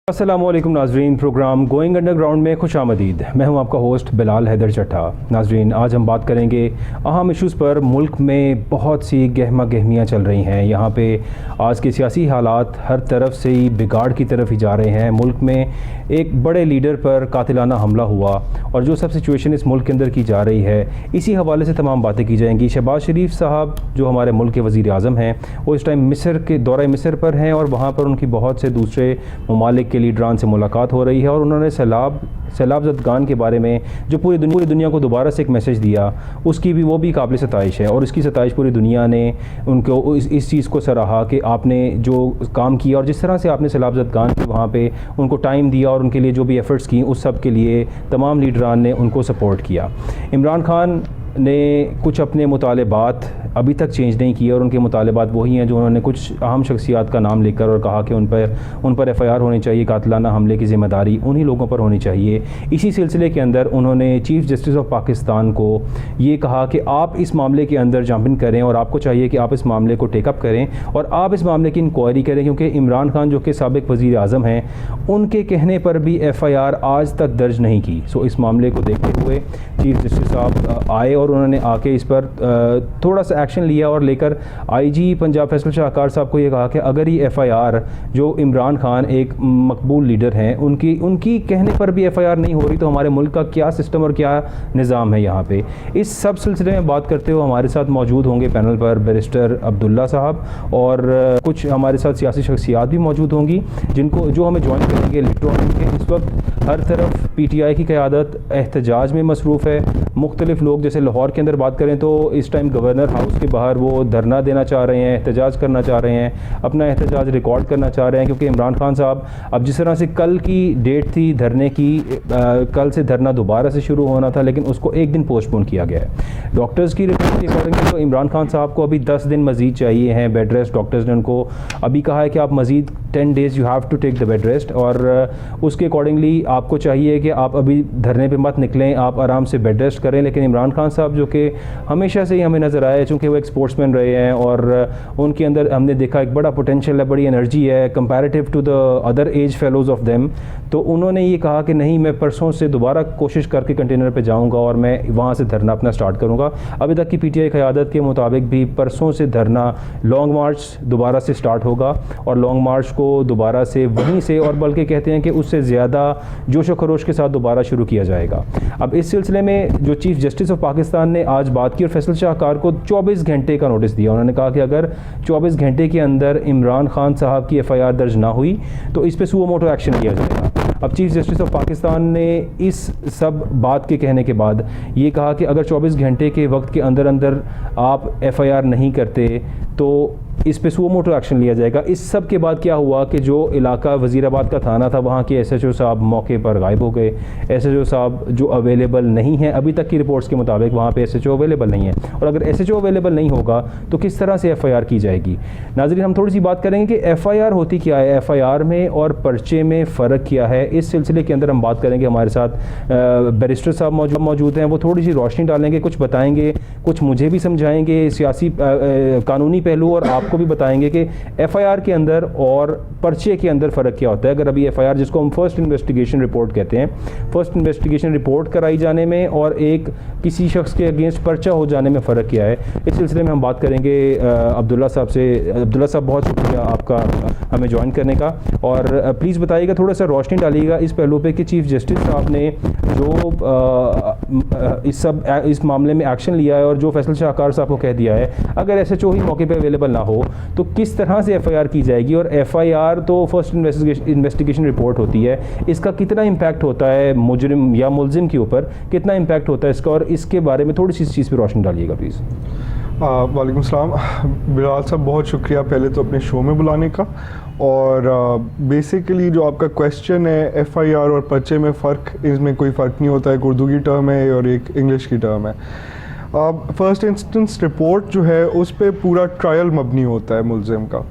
अस्सलामुअलैकुम नाजरीन, programme going underground में खुश आमदीद। मैं हूं आपका होस्ट बिलाल हैदर चट्टा। नाजरीन, आज हम बात करेंगे अहम इशूज़ पर। मुल्क में बहुत सी गहमा गहमियाँ चल रही हैं। यहाँ पे आज के सियासी हालात हर तरफ से ही बिगाड़ की तरफ ही जा रहे हैं। मुल्क में एक बड़े लीडर पर कातिलाना हमला हुआ और जो सब सिचुएशन इस मुल्क के अंदर की जा रही है, इसी हवाले से तमाम बातें की जाएंगी। शहबाज शरीफ साहब जो हमारे मुल्क के वज़ीर आज़म हैं, वो इस टाइम मिस्र के दौरे मिस्र पर हैं और वहाँ पर उनकी बहुत से दूसरे ममालिक के लीडरान से मुलाकात हो रही है और उन्होंने सैलाब ज़दगान के बारे में जो पूरी दुनिया को दोबारा से एक मैसेज दिया, उसकी भी वो भी काबिल सताइश है। और इसकी सताइश पूरी दुनिया ने उनको इस चीज़ को सराहा कि आपने जो काम किया और जिस तरह से आपने सैलाब ज़दगान के वहाँ पे उनको टाइम दिया और उनके लिए जो भी एफ़र्ट्स की, उस सब के लिए तमाम लीडरान ने उनको सपोर्ट किया। इमरान खान ने कुछ अपने मुतालबात अभी तक चेंज नहीं किए और उनके मुतालबात वही हैं जो उन्होंने कुछ अहम शख्सियात का नाम लेकर और कहा कि उन पर एफ़आईआर होनी चाहिए, कातिलाना हमले की ज़िम्मेदारी उन्हीं लोगों पर होनी चाहिए। इसी सिलसिले के अंदर उन्होंने चीफ़ जस्टिस ऑफ पाकिस्तान को ये कहा कि आप इस मामले के अंदर जंप इन करें और आपको चाहिए कि आप इस मामले को टेकअप करें और आप इस मामले की इंक्वायरी करें, क्योंकि इमरान खान जो कि साबिक़ वज़ीर आज़म हैं, उनके कहने पर भी एफ़आईआर आज तक दर्ज नहीं की। सो इस मामले को देखते हुए चीफ़ जस्टिस साहब आए और उन्होंने आके इस पर थोड़ा सा एक्शन लिया और लेकर आईजी पंजाब फैसल शाहकार साहब को ये कहा कि अगर ये एफ़आईआर जो इमरान खान एक मकबूल लीडर हैं उनकी कहने पर भी एफ़आईआर नहीं हो रही, तो हमारे मुल्क का क्या सिस्टम और क्या निज़ाम है यहाँ पे। इस सब सिलसिले में बात करते हुए हमारे साथ मौजूद होंगे पैनल पर बैरिस्टर अब्दुल्ला साहब और कुछ हमारे साथ सियासी शख्सियात भी मौजूद होंगी जो हमें ज्वाइन करेंगे इलेक्ट्रॉनिक के। इस वक्त हर तरफ PTI की क़यादत एहतजाज में मसरूफ़ है। मुख्तलिफ लोग, जैसे लाहौर के अंदर बात करें तो इस टाइम गवर्नर हाउस के बाहर वो धरना देना चाह रहे हैं, एहतजाज करना चाह रहे हैं, अपना एहतजाज रिकॉर्ड करना चाह रहे हैं, क्योंकि इमरान खान साहब अब जिस तरह से कल की डेट थी धरने की, कल से धरना दोबारा से शुरू होना था, लेकिन उसको एक दिन पोस्टपोन किया गया है। डॉक्टर्स की रिपोर्ट के अकॉर्डिंग तो इमरान खान साहब को अभी 10 दिन मजीद चाहिए हैं बेड रेस्ट। डॉक्टर्स ने उनको अभी कहा है कि आप मजीद 10 days you have to take the bed rest और उसके अकॉर्डिंगली आपको चाहिए कि आप अभी धरने पे मत निकलें, आप आराम से बेड रेस्ट करें। लेकिन इमरान खान साहब जो कि हमेशा से ही हमें नज़र आए, चूँकि वो एक स्पोर्ट्समैन रहे हैं और उनके अंदर हमने देखा एक बड़ा पोटेंशियल है, बड़ी एनर्जी है comparative to the other age fellows of them, तो उन्होंने ये कहा कि नहीं, मैं परसों से दोबारा कोशिश करके कंटेनर पे जाऊंगा और मैं वहाँ से धरना अपना स्टार्ट करूँगा। अभी तक की PTI क़यादत के मुताबिक भी परसों से धरना लॉन्ग मार्च दोबारा से स्टार्ट होगा और लॉन्ग मार्च को दोबारा से वहीं से, और बल्कि कहते हैं कि उससे ज़्यादा जोश व खरोश के साथ दोबारा शुरू किया जाएगा। अब इस सिलसिले में जो चीफ़ जस्टिस ऑफ पाकिस्तान ने आज बात की और फैसल शाहकार को 24 घंटे का नोटिस दिया। उन्होंने कहा कि अगर 24 घंटे के अंदर इमरान खान साहब की एफ़आईआर दर्ज ना हुई तो इस पर सुओ मोटो एक्शन लिया जाएगा। अब चीफ़ जस्टिस ऑफ पाकिस्तान ने इस सब बात के कहने के बाद ये कहा कि अगर 24 घंटे के वक्त के अंदर अंदर आप एफ़आईआर नहीं करते तो इस पे सुओ मोटो एक्शन लिया जाएगा। इस सब के बाद क्या हुआ कि जो इलाका वज़ीराबाद का थाना था, वहाँ के SHO साहब मौके पर गायब हो गए। SHO साहब जो अवेलेबल नहीं हैं, अभी तक की रिपोर्ट्स के मुताबिक वहाँ पे SHO अवेलेबल नहीं है, और अगर SHO अवेलेबल नहीं होगा तो किस तरह से एफ़आईआर की जाएगी। नाज़रीन, हम थोड़ी सी बात करेंगे कि एफ़आईआर होती क्या है, एफ़आईआर में और पर्चे में फ़र्क क्या है। इस सिलसिले के अंदर हम बात करेंगे। हमारे साथ बैरिस्टर साहब मौजूद हैं, वो थोड़ी सी रोशनी डालेंगे, कुछ बताएँगे, कुछ मुझे भी समझाएँगे सियासी कानूनी पहलू, और आपको भी बताएंगे कि एफ़आईआर के अंदर और पर्चे के अंदर फ़र्क क्या होता है। अगर अभी एफ़आईआर, जिसको हम फर्स्ट इन्वेस्टिगेशन रिपोर्ट कहते हैं, फर्स्ट इन्वेस्टिगेशन रिपोर्ट कराई जाने में और एक किसी शख्स के अगेंस्ट पर्चा हो जाने में फ़र्क क्या है, इस सिलसिले में हम बात करेंगे अब्दुल्ला साहब से। अब्दुल्ला साहब, बहुत शुक्रिया आपका हमें ज्वाइन करने का, और प्लीज़ बताइएगा, थोड़ा सा रोशनी डालिएगा इस पहलू पे कि चीफ़ जस्टिस साहब ने जो इस मामले में एक्शन लिया है और जो फैसल शाहकार साहब को कह दिया है, अगर SHO ही मौके पे अवेलेबल ना हो तो किस तरह से एफ़आईआर की जाएगी। और एफ़आईआर तो फर्स्ट इन्वेस्टिगेशन रिपोर्ट होती है, इसका कितना इम्पैक्ट होता है मुजरिम या मुलजिम के ऊपर, कितना इम्पैक्ट होता है इसका, और इसके बारे में थोड़ी सी इस चीज़ पर रोशनी डालिएगा प्लीज़। वालेकुम सलाम बिलाल साहब, बहुत शुक्रिया पहले तो अपने शो में बुलाने का। और बेसिकली जो आपका क्वेश्चन है एफ़आईआर और पर्चे में फ़र्क, इसमें कोई फ़र्क नहीं होता है। एक उर्दू की टर्म है और एक इंग्लिश की टर्म है। फर्स्ट इंस्टेंस रिपोर्ट जो है उस पर पूरा ट्रायल मबनी होता है मुलजिम का,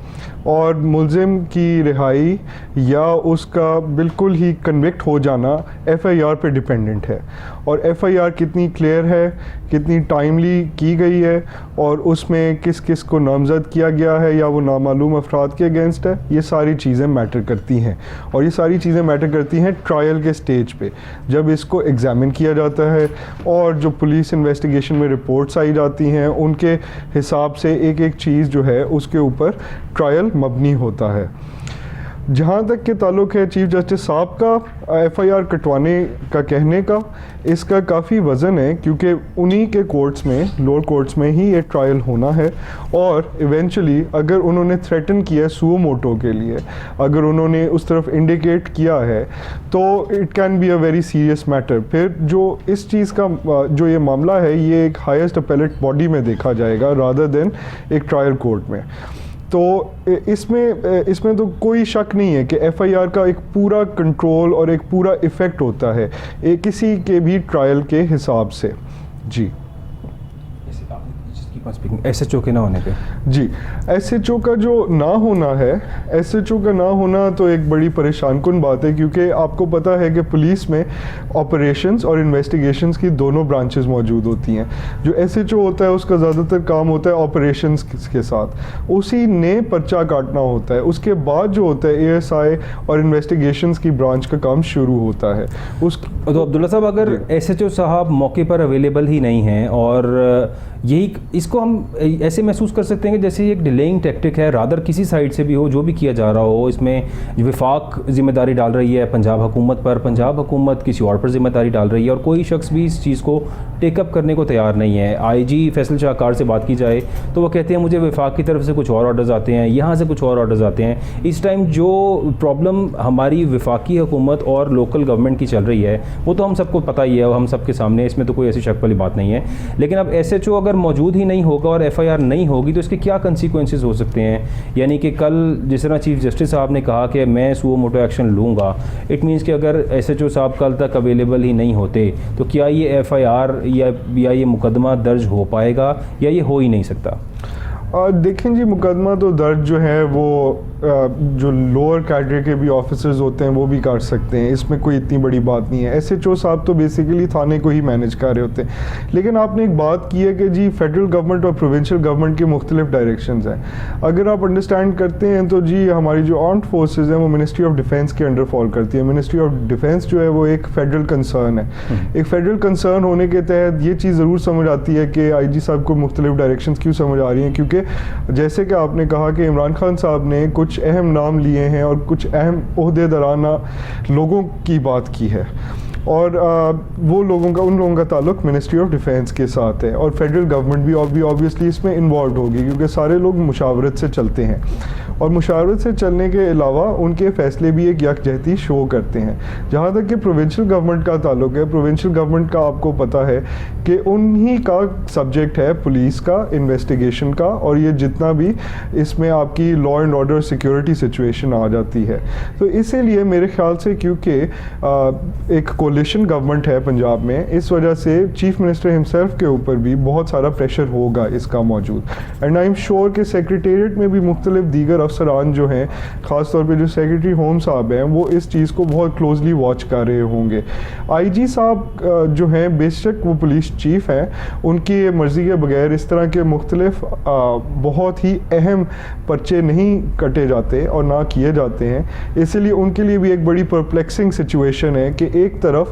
और मुलजिम की रिहाई या उसका बिल्कुल ही कन्विक्ट हो जाना एफ़आईआर पे डिपेंडेंट है। और एफआईआर कितनी क्लियर है, कितनी टाइमली की गई है, और उसमें किस किस को नामजद किया गया है या वो नामालूम अफराद के अगेंस्ट है, ये सारी चीज़ें मैटर करती हैं। और ये सारी चीज़ें मैटर करती हैं ट्रायल के स्टेज पे, जब इसको एग्ज़ामिन किया जाता है और जो पुलिस इन्वेस्टिगेशन में रिपोर्ट्स आई जाती हैं उनके हिसाब से एक एक चीज़ जो है उसके ऊपर ट्रायल मबनी होता है। जहाँ तक के ताल्लुक़ है चीफ जस्टिस साहब का एफआईआर कटवाने का कहने का, इसका काफ़ी वज़न है क्योंकि उन्हीं के कोर्ट्स में, लोअर कोर्ट्स में ही ये ट्रायल होना है। और इवेंचुअली अगर उन्होंने थ्रेटन किया सुओ मोटो के लिए, अगर उन्होंने उस तरफ इंडिकेट किया है तो it can be a very serious matter. फिर जो इस चीज़ का जो ये मामला है ये एक हाईएस्ट अपेलेट बॉडी में देखा जाएगा रादर देन एक ट्रायल कोर्ट में। तो इसमें तो कोई शक नहीं है कि एफआईआर का एक पूरा कंट्रोल और एक पूरा इफ़ेक्ट होता है किसी के भी ट्रायल के हिसाब से। जी एसएचओ के ना होने पे, जी एसएचओ का जो ना होना है, एसएचओ का ना होना तो एक बड़ी परेशान कुन बात है क्योंकि आपको पता है कि पुलिस में ऑपरेशंस और इन्वेस्टिगेशंस की दोनों ब्रांचेस मौजूद होती हैं। जो एसएचओ होता है उसका ज़्यादातर काम होता है ऑपरेशंस के साथ, उसी ने पर्चा काटना होता है। उसके बाद जो होता है एएसआई और इन्वेस्टिगेशंस की ब्रांच का काम शुरू होता है। तो अब्दुल्ला साहब, अगर एसएचओ साहब मौके पर अवेलेबल ही नहीं हैं और यही इसको हम ऐसे महसूस कर सकते हैं कि जैसे एक डिलेइंग टैक्टिक है, रादर किसी साइड से भी हो, जो भी किया जा रहा हो, इसमें विफाक जिम्मेदारी डाल रही है पंजाब हुकूमत पर, पंजाब हुकूमत किसी और पर जिम्मेदारी डाल रही है और कोई शख्स भी इस चीज़ को टेकअप करने को तैयार नहीं है। आईजी फैसल शाहकार से बात की जाए तो वो कहते हैं मुझे विफाक की तरफ से कुछ और ऑर्डर्स आते हैं, यहाँ से कुछ और ऑर्डर्स आते हैं। इस टाइम जो प्रॉब्लम हमारी विफाकी हुकूमत और लोकल गवर्नमेंट की चल रही है वो तो हम सबको पता ही है, हम सबके सामने, इसमें तो कोई ऐसी शक वाली बात नहीं है। लेकिन अब एसएचओ अगर मौजूद ही नहीं होगा और एफआईआर नहीं होगी तो इसके क्या कंसिक्वेंसेस हो सकते हैं? यानी कि कल जिस तरह चीफ जस्टिस साहब ने कहा कि मैं सुओ मोटो एक्शन लूँगा, इट मीन्स कि अगर एसएचओ साहब कल तक अवेलेबल ही नहीं होते तो क्या ये एफआईआर या ये मुकदमा दर्ज हो पाएगा या ये हो ही नहीं सकता? देखें जी, मुकदमा तो दर्ज जो है वो जो लोअर कैडर के भी ऑफिसर्स होते हैं वो भी कर सकते हैं, इसमें कोई इतनी बड़ी बात नहीं है। एसएचओ साहब तो बेसिकली थाने को ही मैनेज कर रहे होते हैं। लेकिन आपने एक बात की है कि जी फेडरल गवर्नमेंट और प्रोविंशियल गवर्नमेंट के मुख्तलिफ डायरेक्शंस हैं। अगर आप अंडरस्टैंड करते हैं तो जी हमारी जो आर्म्ड फोर्सेज हैं वो मिनिस्ट्री ऑफ डिफेंस के अंडर फॉल करती है। मिनिस्ट्री ऑफ डिफेंस जो है वो एक फेडरल कंसर्न है। एक फेडरल कंसर्न होने के तहत ये चीज़ ज़रूर समझ आती है कि आईजी साहब को मुख्तलिफ डायरेक्शंस क्यों समझ आ रही हैं, क्योंकि जैसे कि आपने कहा कि इमरान खान साहब ने कुछ अहम नाम लिए हैं और कुछ अहम ओहदेदाराना लोगों की बात की है और वो लोगों का, उन लोगों का ताल्लुक मिनिस्ट्री ऑफ डिफेंस के साथ है और फेडरल गवर्नमेंट भी ऑब्वियसली इसमें इन्वॉल्व होगी क्योंकि सारे लोग मुशावरत से चलते हैं और मुशावरत से चलने के अलावा उनके फ़ैसले भी एक यकजहती शो करते हैं। जहाँ तक कि प्रोविंशियल गवर्नमेंट का ताल्लुक है, प्रोविंशियल गवर्नमेंट का आपको पता है कि उन्हीं का सब्जेक्ट है पुलिस का, इन्वेस्टिगेशन का, और ये जितना भी इसमें आपकी law and order security situation आ जाती है। तो इसीलिए मेरे ख्याल से क्योंकि एक कोलिशन गवर्नमेंट है पंजाब में, इस वजह से चीफ मिनिस्टर हिमसेल्फ के ऊपर भी बहुत सारा प्रेशर होगा इसका मौजूद। एंड आई एम श्योर कि सेक्रेटेरिएट में भी मुख्तलिफ दीगर अफसरान जो हैं, ख़ास तौर पे जो सेक्रेटरी होम साहब हैं, वो इस चीज़ को बहुत क्लोजली वॉच कर रहे होंगे। आईजी साहब जो हैं, बेशक वो पुलिस चीफ हैं, उनकी मर्ज़ी के बगैर इस तरह के मुख्तलिफ बहुत ही अहम पर्चे नहीं कटे जाते और ना किए जाते हैं। इसीलिए उनके लिए भी एक बड़ी परप्लेक्सिंग सिचुएशन है कि एक तरफ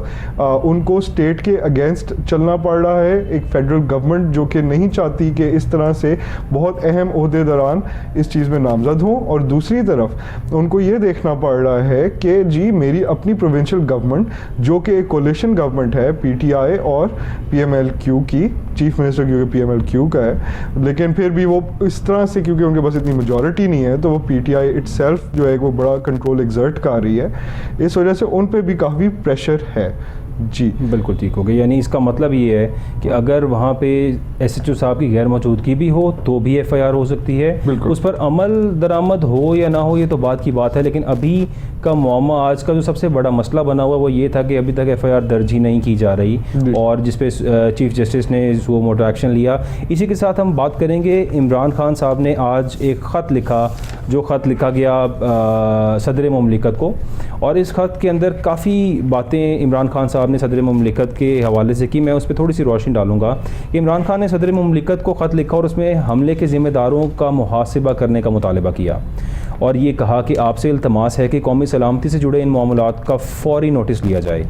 उनको स्टेट के अगेंस्ट चलना पड़ रहा है, एक फेडरल गवर्नमेंट जो कि नहीं चाहती कि इस तरह से बहुत अहम ओहदेदारान इस चीज़ में नामजद हों, और दूसरी तरफ उनको ये देखना पड़ रहा है कि जी मेरी अपनी प्रोविंशियल गवर्नमेंट जो कि एक कोलिशन गवर्नमेंट है पीटीआई और पीएमएलक्यू की, चीफ मिनिस्टर क्योंकि पीएमएलक्यू का है, लेकिन फिर भी वो इस तरह से क्योंकि उनके पास इतनी मेजॉरिटी नहीं है तो वो पीटीआई इटसेल्फ जो है वो बड़ा कंट्रोल एग्जर्ट कर रही है। इस वजह से उन पे भी काफ़ी प्रेशर है। जी बिल्कुल ठीक हो गया। यानी इसका मतलब ये है कि अगर वहाँ पे एसएचओ साहब की गैर मौजूदगी भी हो तो भी एफआईआर हो सकती है, उस पर अमल दरामद हो या ना हो ये तो बात की बात है। लेकिन अभी का मामला, आज का जो सबसे बड़ा मसला बना हुआ वो ये था कि अभी तक एफआईआर दर्ज ही नहीं की जा रही और जिस पे चीफ जस्टिस ने सुओ मोटो एक्शन लिया। इसी के साथ हम बात करेंगे, इमरान खान साहब ने आज एक ख़त लिखा, जो ख़त लिखा गया सदर मुमलिकत को, और इस ख़त के अंदर काफ़ी बातें इमरान खान साहब साहब ने सदर मुमलिकत के हवाले से की, मैं उस पर थोड़ी सी रोशनी डालूंगा कि इमरान खान ने सदर मुमलिकत को ख़त लिखा और उसमें हमले के ज़िम्मेदारों का मुहासिबा करने का मुतालबा किया और ये कहा कि आपसे इल्तमास है कि कौमी सलामती से जुड़े इन मामलात का फ़ौरी नोटिस लिया जाए।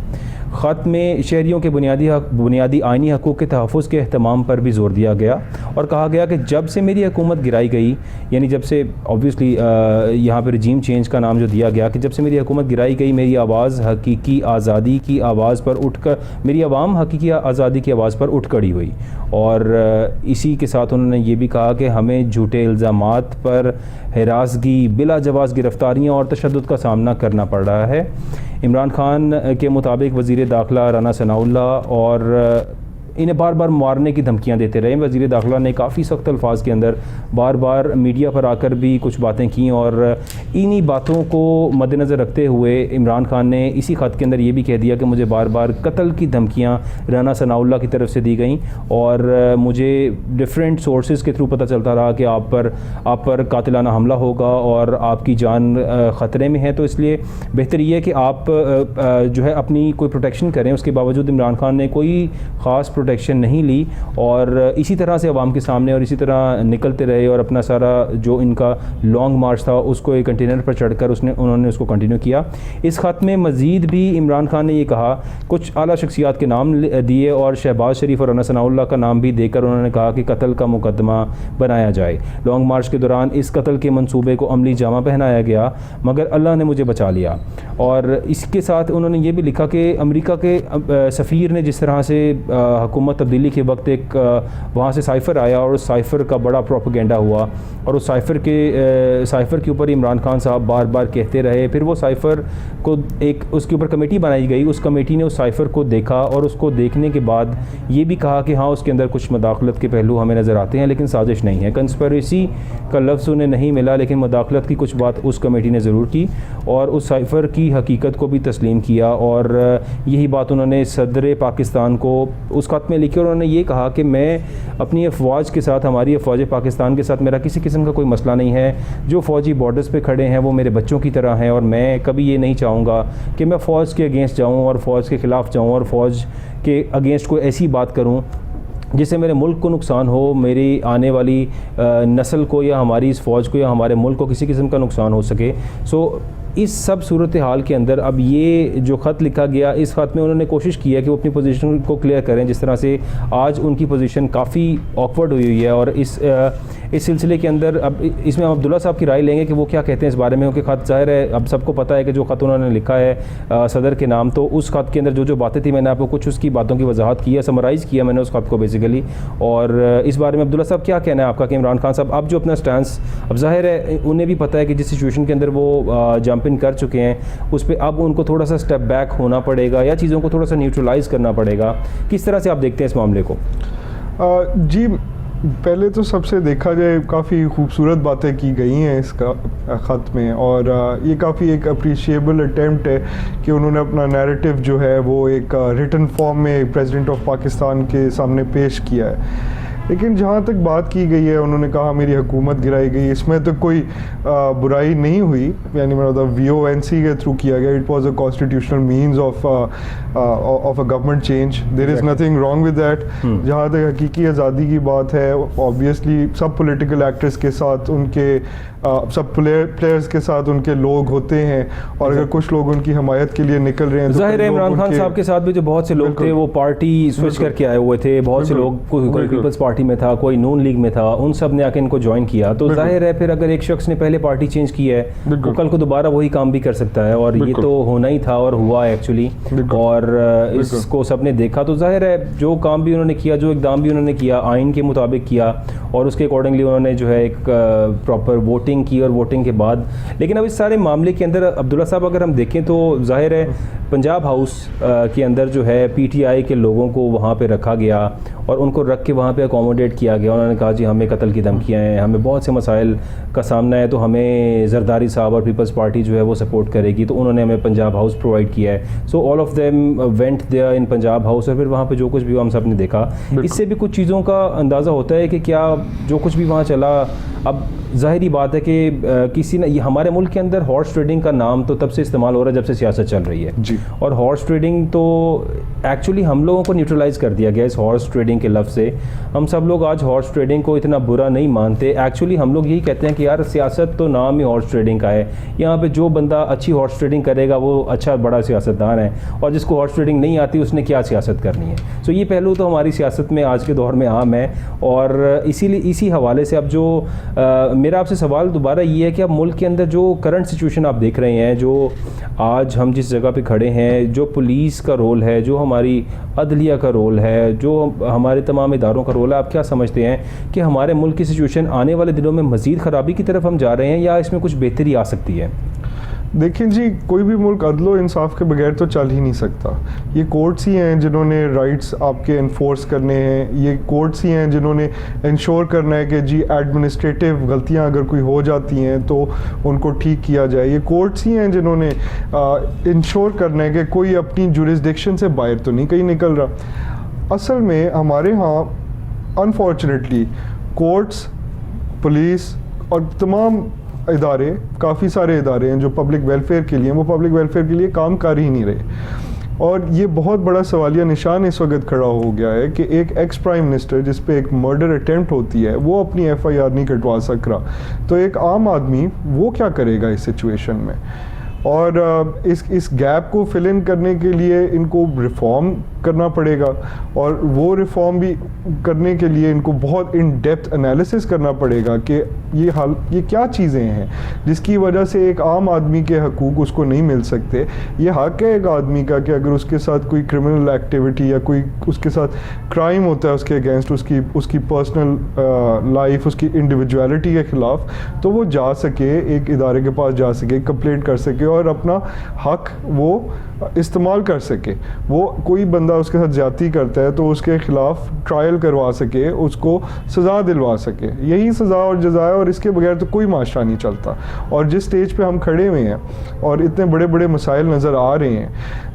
ख़त में शहरियों के बुनियादी आइनी हकूक़ के तहफ़्फ़ुज़ के अहतमाम पर भी ज़ोर दिया गया और कहा गया कि जब से मेरी हुकूमत गिराई गई, यानी जब से ऑब्वियसली यहाँ पर रजीम चेंज का नाम जो दिया गया कि जब से मेरी हुकूमत गिराई गई, मेरी आवाज़ हकीकी आज़ादी की आवाज़ पर उठकर मेरी आवाम हकीकी आज़ादी की आवाज़ पर उठ खड़ी हुई। और इसी के साथ उन्होंने ये भी कहा कि हमें झूठे इल्ज़ामात पर हिरासगी, बिला जवाज़ गिरफ़्तारियाँ और तशद्दुद का सामना करना पड़ रहा है। इमरान खान के मुताबिक वज़ीर दाखिला राना सनाउल्लाह और इन्हें बार बार मारने की धमकियां देते रहे। वज़ीर दाखिला ने काफ़ी सख्त अल्फाज के अंदर बार बार मीडिया पर आकर भी कुछ बातें की और इन्हीं बातों को मद्देनज़र रखते हुए इमरान खान ने इसी ख़त के अंदर ये भी कह दिया कि मुझे बार बार कत्ल की धमकियां राना सनाउल्लाह की तरफ से दी गई और मुझे डिफरेंट सोर्सेज के थ्रू पता चलता रहा कि आप पर कातिलाना हमला होगा और आपकी जान ख़तरे में है, तो इसलिए बेहतर ये है कि आप जो है अपनी कोई प्रोटेक्शन करें। उसके बावजूद इमरान खान ने कोई ख़ास प्रोटेक्शन नहीं ली और इसी तरह से अवाम के सामने और इसी तरह निकलते रहे और अपना सारा जो इनका लॉन्ग मार्च था उसको एक कंटेनर पर चढ़कर उन्होंने उसको कंटिन्यू किया। इस ख़त में मज़ीद भी इमरान खान ने ये कहा, कुछ आला शख्सियात के नाम दिए और शहबाज शरीफ और राना सनाउल्लाह का नाम भी देकर उन्होंने कहा कि कत्ल का मुकदमा बनाया जाए। लॉन्ग मार्च के दौरान इस कत्ल के मंसूबे को अमली जामा पहनाया गया मगर अल्लाह ने मुझे बचा लिया। और इसके साथ उन्होंने ये भी लिखा कि अमेरिका के सफ़ीर ने जिस तरह से हुकूमत तब्दीली के वक्त एक वहाँ से साइफ़र आया और उस साइफ़र का बड़ा प्रोपेगेंडा हुआ और उस साइफ़र के ऊपर इमरान खान साहब बार बार कहते रहे। फिर वो साइफ़र को एक उसके ऊपर कमेटी बनाई गई, उस कमेटी ने उस साइफ़र को देखा और उसको देखने के बाद ये भी कहा कि हाँ उसके अंदर कुछ मदाखलत के पहलू हमें नज़र आते हैं लेकिन साजिश नहीं है। कंस्पिरेसी का लफ्ज़ उन्हें नहीं मिला लेकिन मदाखलत की कुछ बात उस कमेटी ने ज़रूर की और उस साइफ़र की हकीकत को भी तस्लीम किया और यही बात उन्होंने सदर पाकिस्तान को उस ख़त में लिखी और उन्होंने ये कहा कि मैं अपनी अफवाज के साथ, हमारी अफवाज पाकिस्तान के साथ मेरा किसी किस्म का कोई मसला नहीं है। जो फ़ौजी बॉर्डर्स पे खड़े हैं वो मेरे बच्चों की तरह हैं और मैं कभी ये नहीं चाहूँगा कि मैं फ़ौज के अगेंस्ट जाऊँ और फ़ौज के ख़िलाफ़ जाऊँ और फ़ौज के अगेंस्ट कोई ऐसी बात करूँ जिससे मेरे मुल्क को नुकसान हो, मेरी आने वाली नस्ल को या हमारी इस फ़ौज को या हमारे मुल्क को किसी किस्म का नुकसान हो सके। इस सब सूरत हाल के अंदर अब ये जो ख़त लिखा गया, इस ख़त में उन्होंने कोशिश की है कि वो अपनी पोजीशन को क्लियर करें। जिस तरह से आज उनकी पोजीशन काफ़ी ऑकवर्ड हुई है और इस सिलसिले के अंदर अब इसमें हम अब्दुल्ला साहब की राय लेंगे कि वो क्या कहते हैं इस बारे में, क्योंकि ख़त ज़ाहिर है अब सबको पता है कि जो ख़त उन्होंने लिखा है सदर के नाम, तो उस ख़त के अंदर जो जो बातें थी मैंने आपको कुछ उसकी बातों की वजाहत की है, समराइज़ किया मैंने उस ख़त को बेसिकली। और इस बारे में अब्दुल्ला साहब क्या कहना है आपका कि इमरान खान साहब अब जो अपना स्टैंस, अब ज़ाहिर है उन्हें भी पता है कि जिस सिचुएशन के अंदर वो जंप इन कर चुके हैं उस पर अब उनको थोड़ा सा स्टेप बैक होना पड़ेगा या चीज़ों को थोड़ा सा न्यूट्रलाइज़ करना पड़ेगा, किस तरह से आप देखते हैं इस मामले को? जी, पहले तो सबसे देखा जाए काफ़ी खूबसूरत बातें की गई हैं इसका ख़त में और ये काफ़ी एक अप्रिशिएबल अटेम्प्ट है कि उन्होंने अपना नैरेटिव जो है वो एक रिटन फॉर्म में प्रेसिडेंट ऑफ पाकिस्तान के सामने पेश किया है। लेकिन जहाँ तक बात की गई है, उन्होंने कहा मेरी हुकूमत गिराई गई, इसमें तो कोई बुराई नहीं हुई, यानी मतलब VONC के थ्रू किया गया। It was a constitutional means of a government change, there is nothing wrong with that. जहाँ तक हकीकी आज़ादी की बात है, ऑब्वियसली सब पॉलिटिकल एक्टर्स के साथ उनके सब प्लेयर्स के साथ उनके लोग होते हैं और अगर कुछ लोग उनकी हमायत के लिए निकल रहे हैं तो ज़ाहिर है इमरान खान साहब के साथ भी जो बहुत से लोग थे वो पार्टी स्विच करके आए हुए थे, बहुत से लोग कोई पीपल्स पार्टी में था, कोई नून लीग में था, उन सब ने आके इनको ज्वाइन किया। तो जाहिर है फिर अगर एक शख्स ने पहले पार्टी चेंज की है वो कल को दोबारा वही काम भी कर सकता है और ये तो होना ही था और हुआ एक्चुअली, और इसको सबने देखा। तो जाहिर है जो काम भी उन्होंने किया, जो इकदाम भी उन्होंने किया, आइन के मुताबिक किया और उसके अकॉर्डिंगली उन्होंने जो है एक प्रॉपर वोटिंग की और वोटिंग के बाद। लेकिन अब इस सारे मामले के अंदर अब्दुल्ला साहब अगर हम देखें तो जाहिर है पंजाब हाउस के अंदर जो है PTI के लोगों को वहाँ पे रखा गया और उनको रख के वहाँ पे अकोमोडेट किया गया। उन्होंने कहा जी हमें कत्ल की धमकियाँ हैं, हमें बहुत से मसाइल का सामना है, तो हमें जरदारी साहब और पीपल्स पार्टी जो है वो सपोर्ट करेगी, तो उन्होंने हमें पंजाब हाउस प्रोवाइड किया है। So all of them went there in Punjab house और फिर वहाँ पे जो कुछ भी हुआ हम सब ने देखा। इससे भी कुछ चीज़ों का अंदाज़ा होता है कि क्या जो कुछ भी वहाँ चला अब ज़ाहिरी बात है कि किसी ने हमारे मुल्क के अंदर हॉर्स ट्रेडिंग का नाम तो तब से इस्तेमाल हो रहा है जब से सियासत चल रही है जी। और हॉर्स ट्रेडिंग तो एक्चुअली हम लोगों को न्यूट्रलाइज़ कर दिया गया इस हॉर्स ट्रेडिंग के लफ्ज़ से। हम सब लोग आज हॉर्स ट्रेडिंग को इतना बुरा नहीं मानते। एक्चुअली हम लोग यही कहते हैं कि यार सियासत तो नाम ही हॉर्स ट्रेडिंग का है, यहाँ पे जो बंदा अच्छी हॉर्स ट्रेडिंग करेगा वो अच्छा बड़ा सियासतदान है, और जिसको हॉर्स ट्रेडिंग नहीं आती उसने क्या सियासत करनी है। सो ये पहलू तो हमारी सियासत में आज के दौर में आम है, और इसीलिए इसी हवाले से अब जो मेरा आपसे सवाल दोबारा ये है कि अब मुल्क के अंदर जो करंट सिचुएशन आप देख रहे हैं, जो आज हम जिस जगह पे खड़े हैं, जो पुलिस का रोल है, जो हमारी अदलिया का रोल है, जो हमारे तमाम इदारों का रोल है, आप क्या समझते हैं कि हमारे मुल्क की सिचुएशन आने वाले दिनों में मज़ीद ख़राबी की तरफ हम जा रहे हैं या इसमें कुछ बेहतरी आ सकती है? देखिए जी, कोई भी मुल्क अदलो इंसाफ के बगैर तो चल ही नहीं सकता। ये कोर्ट्स ही हैं जिन्होंने राइट्स आपके इन्फोर्स करने हैं, ये कोर्ट्स ही हैं जिन्होंने इंश्योर करना है कि जी एडमिनिस्ट्रेटिव गलतियां अगर कोई हो जाती हैं तो उनको ठीक किया जाए। ये कोर्ट्स ही हैं जिन्होंने इंश्योर करना है कि कोई अपनी जुरिस्डिक्शन से बाहर तो नहीं कहीं निकल रहा। असल में हमारे यहाँ अनफॉर्चुनेटली कोर्ट्स, पुलिस और तमाम इदारे, काफ़ी सारे इदारे हैं जो पब्लिक वेलफेयर के लिए, वो पब्लिक वेलफेयर के लिए काम कर ही नहीं रहे। और ये बहुत बड़ा सवालिया निशान इस वक्त खड़ा हो गया है कि एक एक्स प्राइम मिनिस्टर जिस पे एक मर्डर अटेम्प्ट होती है वो अपनी FIR नहीं कटवा सक रहा, तो एक आम आदमी वो क्या करेगा इस सिचुएशन में? और इस गैप को फिल इन करने के लिए इनको रिफ़ॉर्म करना पड़ेगा, और वो रिफ़ॉर्म भी करने के लिए इनको बहुत इन डेप्थ एनालिसिस करना पड़ेगा कि ये क्या चीज़ें हैं जिसकी वजह से एक आम आदमी के हकूक़ उसको नहीं मिल सकते। ये हक है एक आदमी का कि अगर उसके साथ कोई क्रिमिनल एक्टिविटी या कोई उसके साथ क्राइम होता है उसके अगेंस्ट, उसकी पर्सनल लाइफ, उसकी इंडिविजुअलिटी के ख़िलाफ़, तो वो जा सके, एक इदारे के पास जा सके, कंप्लेंट कर सके और अपना हक वो इस्तेमाल कर सके। वो कोई बंदा उसके साथ ज्यादती करता है तो उसके ख़िलाफ़ ट्रायल करवा सके, उसको सज़ा दिलवा सके। यही सज़ा और जज़ा है, और इसके बगैर तो कोई माशरा नहीं चलता। और जिस स्टेज पे हम खड़े हुए हैं और इतने बड़े बड़े मसाइल नज़र आ रहे हैं,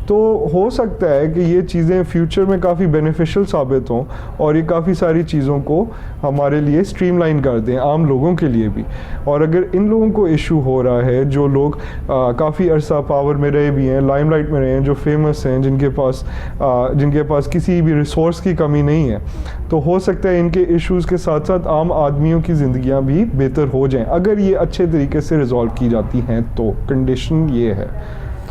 तो हो सकता है कि ये चीज़ें फ्यूचर में काफ़ी बेनिफिशियल साबित हों और ये काफ़ी सारी चीज़ों को हमारे लिए स्ट्रीमलाइन कर दें, आम लोगों के लिए भी। और अगर इन लोगों को इशू हो रहा है, जो लोग काफ़ी अरसा पावर में रहे भी हैं, लाइमलाइट में रहे हैं, जो फेमस हैं, जिनके पास किसी भी रिसोर्स की कमी नहीं है, तो हो सकता है इनके इश्यूज़ के साथ साथ आम आदमियों की ज़िंदगियाँ भी बेहतर हो जाएँ अगर ये अच्छे तरीके से रिजॉल्व की जाती हैं। तो कंडीशन ये है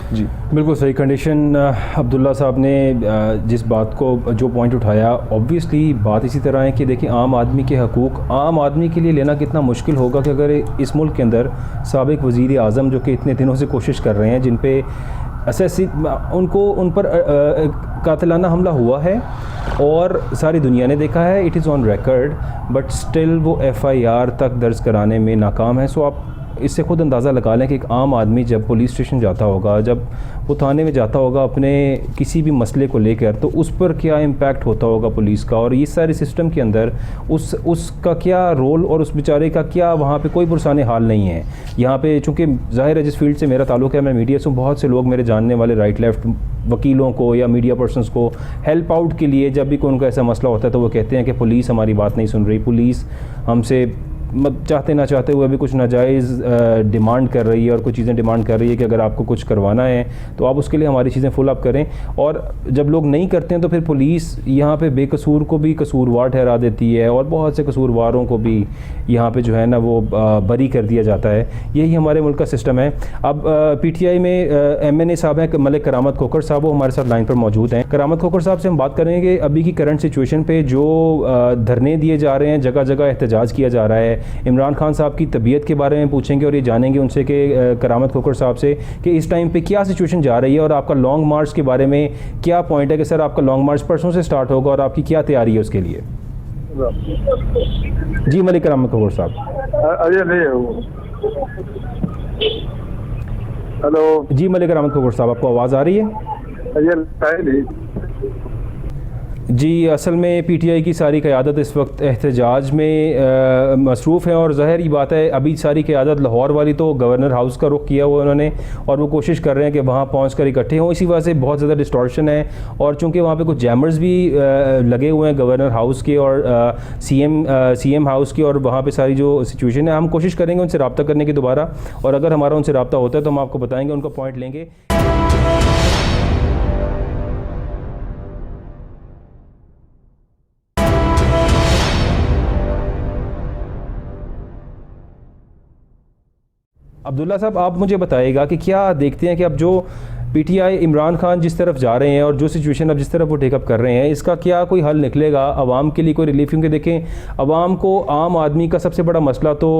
जी। बिल्कुल सही कंडीशन। अब्दुल्ला साहब ने जिस बात को जो पॉइंट उठाया, ऑब्वियसली बात इसी तरह है कि देखिए आम आदमी के हकूक़ आम आदमी के लिए लेना कितना मुश्किल होगा कि अगर इस मुल्क के अंदर साबिक़ वज़ीर आज़म जो कि इतने दिनों से कोशिश कर रहे हैं, जिन पे उन पर कातिलाना हमला हुआ है और सारी दुनिया ने देखा है, it is on record, but still वो FIR तक दर्ज कराने में नाकाम है। सो आप इससे खुद अंदाज़ा लगा लें कि एक आम आदमी जब पुलिस स्टेशन जाता होगा, जब वो थाने में जाता होगा अपने किसी भी मसले को लेकर, तो उस पर क्या इम्पैक्ट होता होगा पुलिस का, और इस सारे सिस्टम के अंदर उसका क्या रोल और उस बेचारे का क्या, वहाँ पे कोई पुरसाने हाल नहीं है। यहाँ पे चूँकि ज़ाहिर है जिस फील्ड से मेरा ताल्लुक़ है, मैं मीडिया से, बहुत से लोग मेरे जानने वाले राइट लेफ़्ट वकीलों को या मीडिया पर्सनस को हेल्प आउट के लिए जब भी कोई उनका ऐसा मसला होता है तो वो कहते हैं कि पुलिस हमारी बात नहीं सुन रही, पुलिस हमसे चाहते ना चाहते हुए भी कुछ नाजायज़ डिमांड कर रही है और कुछ चीज़ें डिमांड कर रही है कि अगर आपको कुछ करवाना है तो आप उसके लिए हमारी चीज़ें फुल अप करें। और जब लोग नहीं करते हैं तो फिर पुलिस यहाँ पे बेकसूर को भी कसूरवार ठहरा देती है और बहुत से कसूरवारों को भी यहाँ पे जो है ना वो बरी कर दिया जाता है। यही हमारे मुल्क का सिस्टम है। अब PTI में MNA साहब हैं मलिक करामत खोखर साहब, वो हमारे साथ लाइन पर मौजूद हैं। करामत खोखर साहब से हम बात करेंगे अभी की करंट सिचुएशन पे, जो धरने दिए जा रहे हैं, जगह जगह एहतजाज किया जा रहा है। इमरान खान साहब की तबीयत के बारे में पूछेंगे और ये जानेंगे उनसे कि करामत खोखर साहब से कि इस टाइम पे क्या सिचुएशन जा रही है और आपका लॉन्ग मार्च के बारे में क्या पॉइंट है कि सर आपका लॉन्ग मार्च परसों से स्टार्ट होगा और आपकी क्या तैयारी है उसके लिए। जी मलिक करामत खोखर साहब। अजय नहीं है वो। हेलो जी मलिक करामत खोखर साहब, आपको आवाज़ आ रही है? अजय नहीं। जी, असल में पीटीआई की सारी क़यादत इस वक्त एहतजाज में मसरूफ़ है और ज़ाहिर ही बात है अभी सारी क़यादत लाहौर वाली तो गवर्नर हाउस का रुख किया हुआ उन्होंने और वो कोशिश कर रहे हैं कि वहाँ पहुँच कर इकट्ठे हों। इसी वजह से बहुत ज़्यादा डिस्टॉर्शन है और चूँकि वहाँ पे कुछ जैमर्स भी लगे हुए हैं गवर्नर हाउस के और सीएम हाउस की और वहाँ पे सारी जो सिचुएशन है हम कोशिश करेंगे उनसे रब्ता करने की दोबारा और अगर हमारा उनसे रब्ता होता है तो हम आपको बताएँगे, उनका पॉइंट लेंगे। अब्दुल्ला साहब, आप मुझे बताइएगा कि क्या देखते हैं कि अब जो पीटीआई इमरान खान जिस तरफ जा रहे हैं और जो सिचुएशन अब जिस तरफ वो टेकअप कर रहे हैं, इसका क्या कोई हल निकलेगा आवाम के लिए, कोई रिलीफ? क्योंकि देखें आवाम को, आम आदमी का सबसे बड़ा मसला तो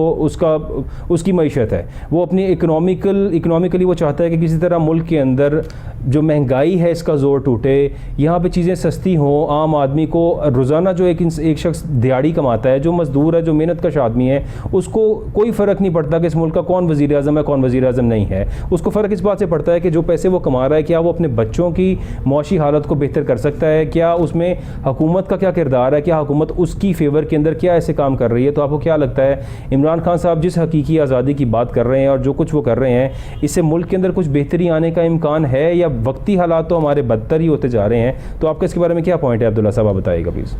उसकी मईशत है। वो अपनी इकनॉमिकली वो चाहता है कि किसी तरह मुल्क के अंदर जो महंगाई है इसका ज़ोर टूटे, यहाँ पे चीज़ें सस्ती हों, आम आदमी को रोज़ाना जो एक शख्स दिहाड़ी कमाता है, जो मज़दूर है, जो मेहनत कश आदमी है, उसको कोई फ़र्क नहीं पड़ता कि इस मुल्क का कौन वज़ीर आज़म है, कौन वज़ीर आज़म नहीं है। उसको फ़र्क इस बात से पड़ता है कि जो पैसे वो कमा रहा है क्या वो अपने बच्चों की मौशी हालत को बेहतर कर सकता है, क्या उसमें हुकूमत का क्या किरदार है, क्या हुकूमत उसकी फेवर के अंदर क्या ऐसे काम कर रही है। तो आपको क्या लगता है इमरान खान साहब जिस हकीकी आज़ादी की बात कर रहे हैं और जो कुछ वो कर रहे हैं, इससे मुल्क के अंदर कुछ बेहतरी आने का इम्कान है या वक्ती हालात तो हमारे बदतर ही होते जा रहे हैं? तो आपका इसके बारे में क्या पॉइंट है अब्दुल्ला साहब, आप बताइएगा प्लीज़।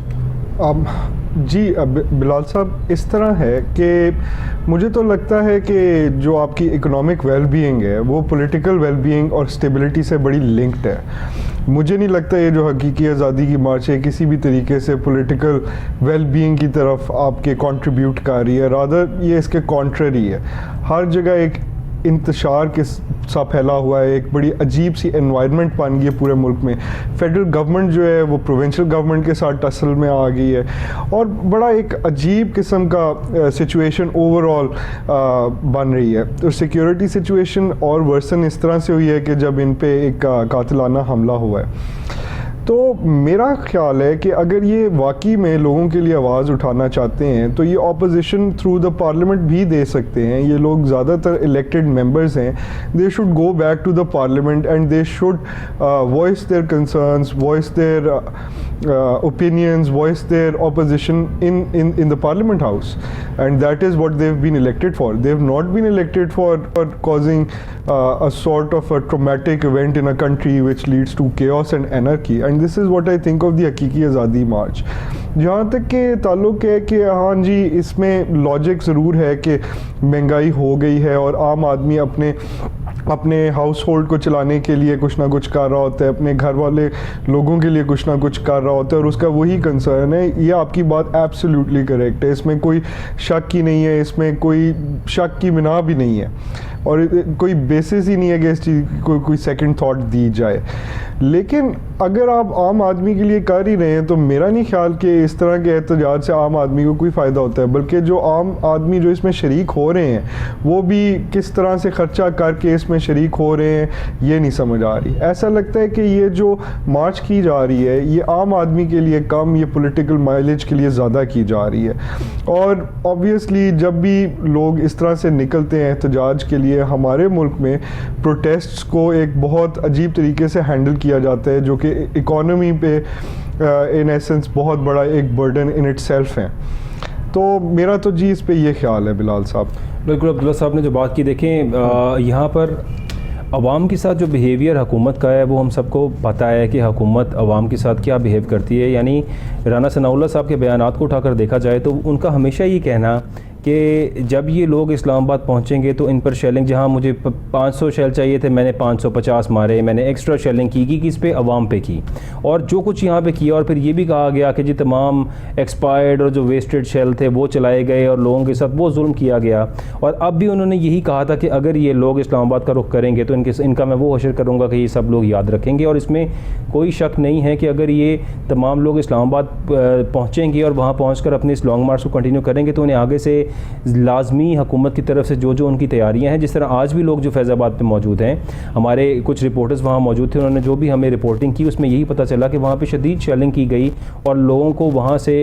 जी बिलाल साहब, इस तरह है कि मुझे तो लगता है कि जो आपकी इकोनॉमिक वेलबीइंग है वो पॉलिटिकल वेलबीइंग और स्टेबिलिटी से बड़ी लिंक्ड है। मुझे नहीं लगता ये जो हकीकी आज़ादी की मार्च है किसी भी तरीके से पॉलिटिकल वेलबीइंग की तरफ आपके कंट्रीब्यूट कर रही है, रादर ये इसके कॉन्ट्ररी है। हर जगह एक इंतशार के सा फैला हुआ है, एक बड़ी अजीब सी एनवायरनमेंट बन गई है पूरे मुल्क में। फेडरल गवर्नमेंट जो है वो प्रोविंशियल गवर्नमेंट के साथ टसल में आ गई है और बड़ा एक अजीब किस्म का सिचुएशन ओवरऑल बन रही है। तो सिक्योरिटी सिचुएशन और वर्सन इस तरह से हुई है कि जब इन पे एक कातिलाना हमला हुआ है। तो मेरा ख्याल है कि अगर ये वाकई में लोगों के लिए आवाज़ उठाना चाहते हैं तो ये ऑपोजिशन थ्रू द पार्लियामेंट भी दे सकते हैं। ये लोग ज़्यादातर इलेक्टेड मेंबर्स हैं, they should go back to the parliament and they should voice their concerns, voice their opinions, voice their opposition in the parliament house, and that is what they've been elected for. They've not been elected for causing a sort of a traumatic event in a country which leads to chaos and anarchy, and this is what I think of the Hakiki Azadi March. जहाँ तक के ताल्लुक़ है कि हाँ जी इसमें logic ज़रूर है कि महंगाई हो गई है और आम आदमी अपने हाउस होल्ड को चलाने के लिए कुछ ना कुछ कर रहा होता है, अपने घर वाले लोगों के लिए कुछ ना कुछ कर रहा होता है और उसका वही कंसर्न है। ये आपकी बात एब्सोल्युटली करेक्ट है, इसमें कोई शक ही नहीं है, इसमें कोई शक की बिना भी नहीं है और कोई बेसिस ही नहीं है कि इस चीज़ को कोई सेकंड थॉट दी जाए। लेकिन अगर आप आम आदमी के लिए कर ही रहे हैं तो मेरा नहीं ख्याल कि इस तरह के एहतजाज से आम आदमी को कोई फ़ायदा होता है, बल्कि जो आम आदमी जो इसमें शरीक हो रहे हैं वो भी किस तरह से ख़र्चा करके इसमें शरीक हो रहे हैं ये नहीं समझ आ रही। ऐसा लगता है कि ये जो मार्च की जा रही है ये आम आदमी के लिए कम, ये पॉलिटिकल माइलेज के लिए ज़्यादा की जा रही है। और ऑब्वियसली जब भी लोग इस तरह से निकलते हैं एहतजाज के लिए, हमारे मुल्क में प्रोटेस्ट्स को एक बहुत अजीब तरीके से हैंडल किया जाता है जो कि इकॉनमी पे इन एसेंस बहुत बड़ा एक बर्डन इन इटसेल्फ है। तो मेरा तो जी इस पे ये ख्याल है बिलाल साहब। बिल्कुल अब्दुल्ला साहब ने जो बात की, देखें यहाँ पर अवाम के साथ जो बिहेवियर हुकूमत का है वो हम सबको पता है कि हुकूमत अवाम के साथ क्या बिहेव करती है। यानी राना सनाउल्लाह साहब के बयानात को उठाकर देखा जाए तो उनका हमेशा ये कहना कि जब ये लोग इस्लामाबाद पहुँचेंगे तो इन पर शेलिंग, जहाँ मुझे 500 शेल चाहिए थे मैंने 550 मारे, मैंने एक्स्ट्रा शेलिंग की किस पे, अवाम पे की। और जो कुछ यहाँ पे किया और फिर ये भी कहा गया कि जी तमाम एक्सपायर्ड और जो वेस्टेड शेल थे वो चलाए गए और लोगों के साथ वो जुल्म किया गया। और अब भी उन्होंने यही कहा था कि अगर ये लोग इस्लामाबाद का रुख करेंगे तो इनका मैं वो हशर करूँगा कि ये सब लोग याद रखेंगे। और इसमें कोई शक नहीं है कि अगर ये तमाम लोग इस्लामाबाद पहुँचेंगे और वहाँ पहुँच कर अपने इस लॉन्ग मार्च को कंटिन्यू करेंगे तो उन्हें आगे से लाजमी हुकूमत की तरफ से जो जो उनकी तैयारियाँ हैं, जिस तरह आज भी लोग जो फैज़ाबाद पे मौजूद हैं, हमारे कुछ रिपोर्टर्स वहाँ मौजूद थे, उन्होंने जो भी हमें रिपोर्टिंग की उसमें यही पता चला कि वहाँ पे शदीद शेलिंग की गई और लोगों को वहाँ से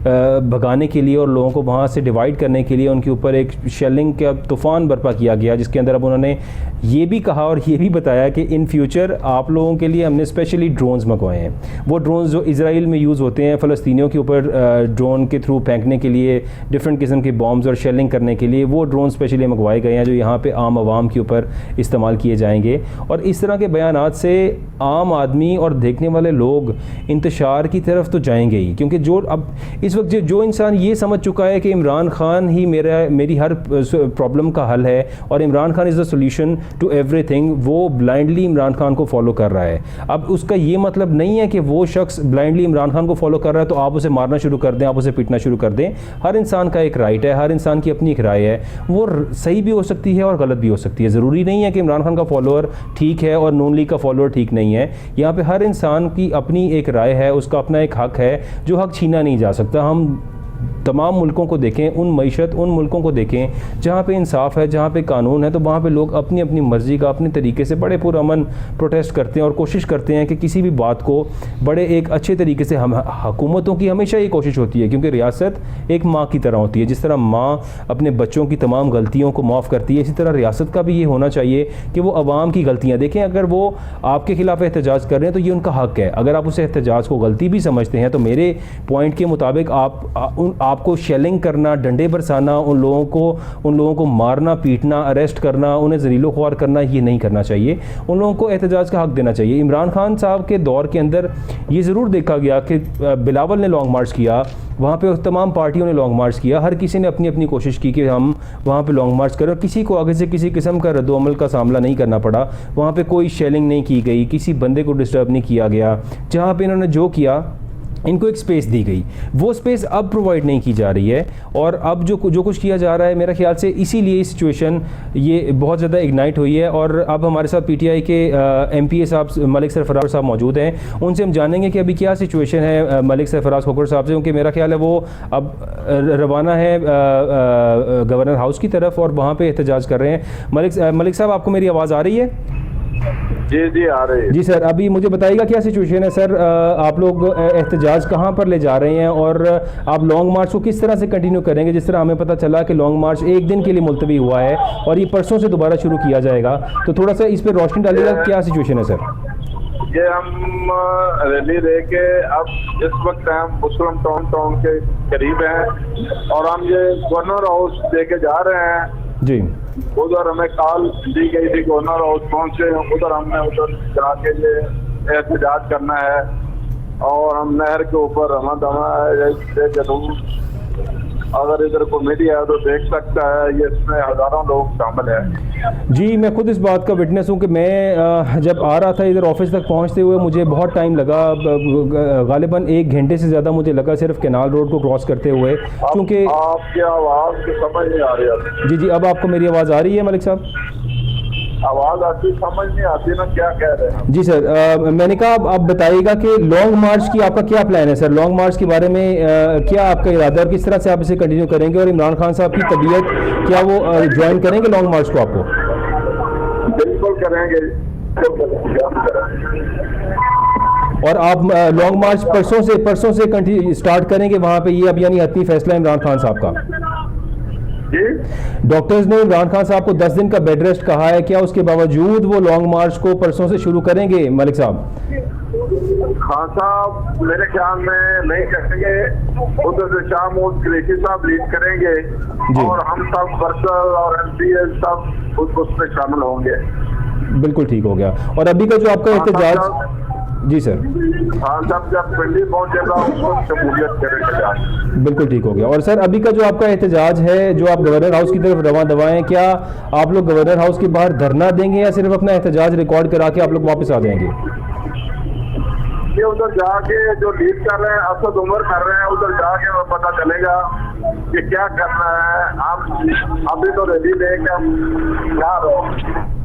भगाने के लिए और लोगों को वहाँ से डिवाइड करने के लिए उनके ऊपर एक शेलिंग का तूफ़ान बर्पा किया गया, जिसके अंदर अब उन्होंने ये भी कहा और ये भी बताया कि इन फ्यूचर आप लोगों के लिए हमने स्पेशली ड्रोन्स मंगवाए हैं। वो ड्रोन्स जो इजराइल में यूज़ होते हैं फ़लस्तीनियों के ऊपर ड्रोन के थ्रू फेंकने के लिए, डिफरेंट किस्म के बॉम्ब्स और शेलिंग करने के लिए, वो ड्रोन स्पेशली मंगवाए गए हैं जो यहाँ पे आम आवाम के ऊपर इस्तेमाल किए जाएंगे। और इस तरह के बयानात से आम आदमी और देखने वाले लोग इंतशार की तरफ तो जाएंगे ही, क्योंकि जो अब इस वक्त जो इंसान ये समझ चुका है कि इमरान खान ही मेरी हर प्रॉब्लम का हल है और Imran Khan is the solution to everything, वो ब्लाइंडली इमरान खान को फॉलो कर रहा है। अब उसका ये मतलब नहीं है कि वो शख्स ब्लाइंडली इमरान खान को फॉलो कर रहा है तो आप उसे मारना शुरू कर दें, आप उसे पीटना शुरू कर दें। हर इंसान का एक राइट है, हर इंसान की अपनी एक राय है, वो सही भी हो सकती है और गलत भी हो सकती है। ज़रूरी नहीं है कि इमरान खान का फॉलोअर ठीक है और नून लीग का फॉलोअर ठीक नहीं है। यहाँ पे हर इंसान की अपनी एक राय है, उसका अपना एक हक है जो हक छीना नहीं जा सकता। हम तमाम मुल्कों को देखें, उन मईशत उन मुल्कों को देखें जहाँ पे इंसाफ है, जहाँ पे कानून है, तो वहाँ पे लोग अपनी अपनी मर्ज़ी का अपने तरीके से बड़े पुरअमन प्रोटेस्ट करते हैं और कोशिश करते हैं कि किसी भी बात को बड़े एक अच्छे तरीके से हम हुकूमतों की हमेशा ये कोशिश होती है, क्योंकि रियासत एक माँ की तरह होती है। जिस तरह माँ अपने बच्चों की तमाम गलतियों को माफ़ करती है, इसी तरह रियासत का भी ये होना चाहिए कि वो अवाम की गलतियाँ देखें। अगर वो आपके ख़िलाफ़ एहतजाज कर रहे हैं तो ये उनका हक़ है। अगर आप उस एहतजाज को गलती भी समझते हैं तो मेरे पॉइंट के मुताबिक आपको शेलिंग करना, डंडे बरसाना, उन लोगों को मारना, पीटना, अरेस्ट करना, उन्हें जरीलो ख्वार करना, ये नहीं करना चाहिए। उन लोगों को एहतजाज का हक़ देना चाहिए। इमरान खान साहब के दौर के अंदर ये ज़रूर देखा गया कि बिलावल ने लॉन्ग मार्च किया, वहाँ पे तमाम पार्टियों ने लॉन्ग मार्च किया, हर किसी ने अपनी अपनी कोशिश की कि हम वहाँ पे लॉन्ग मार्च करें और किसी को आगे से किसी किस्म का रद्दोअमल का सामना नहीं करना पड़ा। वहाँ पे कोई शेलिंग नहीं की गई, किसी बंदे को डिस्टर्ब नहीं किया गया। जहाँ पे इन्होंने जो किया, इनको एक स्पेस दी गई, वो स्पेस अब प्रोवाइड नहीं की जा रही है। और अब जो कुछ किया जा रहा है, मेरा ख्याल से इसीलिए सिचुएशन ये बहुत ज़्यादा इग्नाइट हुई है। और अब हमारे साथ PTI के MPA साहब मलिक सरफराज साहब मौजूद हैं, उनसे हम जानेंगे कि अभी क्या सिचुएशन है मलिक सरफराज खोखर साहब से, क्योंकि मेरा ख्याल है वो अब रवाना है गवर्नर हाउस की तरफ और वहाँ पर एहतजाज कर रहे हैं। मलिक साहब, आपको मेरी आवाज़ आ रही है? जी जी आ रही है। जी सर, अभी मुझे बताइएगा क्या सिचुएशन है सर? आप लोग एहतजाज कहाँ पर ले जा रहे हैं और आप लॉन्ग मार्च को किस तरह से कंटिन्यू करेंगे? जिस तरह हमें पता चला कि लॉन्ग मार्च एक दिन के लिए मुलतवी हुआ है और ये परसों से दोबारा शुरू किया जाएगा, तो थोड़ा सा इस पर रोशनी डालिएगा, क्या सिचुएशन है सर? ये हम रैली लेके अब इस वक्त हम मुस्लिम टाउन के करीब हैं और हम ये गवर्नर हाउस लेके जा रहे हैं जी। उधर हमें कॉल दी गई थी, गवर्नर हाउस पहुंचे, उधर हमने उधर जाके ये एहतजाज करना है और हम नहर के ऊपर रमा दमा है जरूर, अगर इधर को मीडिया है तो देख सकता है, ये इसमें हज़ारों लोग शामिल हैं। जी, मैं खुद इस बात का विटनेस हूँ कि मैं जब आ रहा था इधर ऑफिस तक पहुँचते हुए मुझे बहुत टाइम लगा, गालिबन 1 घंटे से ज़्यादा मुझे लगा सिर्फ कैनाल रोड को क्रॉस करते हुए, क्योंकि आपकी आवाज़ की समझ नहीं आ रही है। जी जी, अब आपको मेरी आवाज़ आ रही है मलिक साहब? आवाज़ आती, समझ नहीं आती ना क्या कह रहे हैं। जी सर, मैंने कहा आप बताइएगा कि लॉन्ग मार्च की आपका क्या प्लान है सर? लॉन्ग मार्च के बारे में क्या आपका इरादा और किस तरह से आप इसे कंटिन्यू करेंगे? और इमरान खान साहब की तबीयत, क्या वो ज्वाइन करेंगे लॉन्ग मार्च को आपको? बिल्कुल करेंगे। और आप लॉन्ग मार्च परसों से कंटिन्यू स्टार्ट करेंगे वहाँ पे, ये अब यानी हतमी फैसला इमरान खान साहब का? जी, डॉक्टर्स ने इमरान खान साहब को 10 दिन का बेड रेस्ट कहा है, क्या उसके बावजूद वो लॉन्ग मार्च को परसों से शुरू करेंगे मलिक साहब? खान साहब मेरे ख्याल में नहीं करेंगे, उधर से शाहमूद कुरैशी साहब लीड करेंगे और हम सब वर्कर और MPA सब उसमें शामिल होंगे। बिल्कुल ठीक हो गया। और अभी का जो आपका एहतजाज, जी सर, हाँ सब जब पिंडी पहुंचेगा उसको शमूलियत करेंगे। बिल्कुल ठीक हो गया। और सर अभी का जो आपका एहतजाज है, जो आप गवर्नर हाउस की तरफ रवां दवाएं, क्या आप लोग गवर्नर हाउस के बाहर धरना देंगे या सिर्फ अपना एहतजाज रिकॉर्ड करा के आप लोग वापस आ जाएंगे? ये उधर जाके जो लीड कर रहे हैं, असद उमर कर रहे हैं, उधर जाके वो पता चलेगा कि क्या करना है। हम अभी तो रैली लेके हम जा रहे हैं।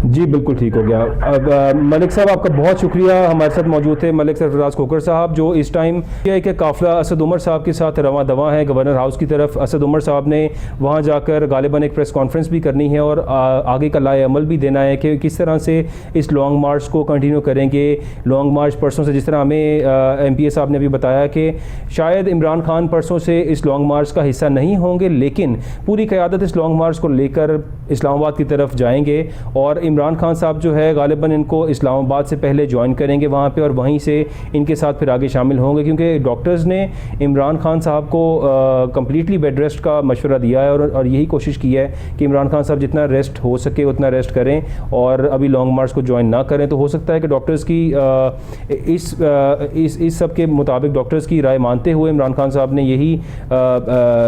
जी बिल्कुल ठीक हो गया। अब मलिक साहब आपका बहुत शुक्रिया, हमारे साथ मौजूद थे मलिक सरफराज खोखर साहब, जो इस टाइम के काफ़िला असद उमर साहब के साथ रवां दवा है गवर्नर हाउस की तरफ। असद उमर साहब ने वहाँ जाकर गालिबन एक प्रेस कॉन्फ्रेंस भी करनी है और आगे का लाए अमल भी देना है कि किस तरह से इस लॉन्ग मार्च को कंटिन्यू करेंगे। लॉन्ग मार्च परसों से, जिस तरह हमें MPA साहब ने भी बताया कि शायद इमरान खान परसों से इस लॉन्ग मार्च का हिस्सा नहीं होंगे, लेकिन पूरी क़यादत इस लॉन्ग मार्च को लेकर इस्लामाबाद की तरफ जाएंगे और इमरान खान साहब जो है गालिबन इनको इस्लामाबाद से पहले ज्वाइन करेंगे वहाँ पे और वहीं से इनके साथ फिर आगे शामिल होंगे, क्योंकि डॉक्टर्स ने इमरान खान साहब को कम्प्लीटली बेड रेस्ट का मशवरा दिया है और यही कोशिश की है कि इमरान खान साहब जितना रेस्ट हो सके उतना रेस्ट करें और अभी लॉन्ग मार्च को ज्वाइन ना करें। तो हो सकता है कि डॉक्टर्स की इस सब के मुताबिक डॉक्टर्स की राय मानते हुए इमरान खान साहब ने यही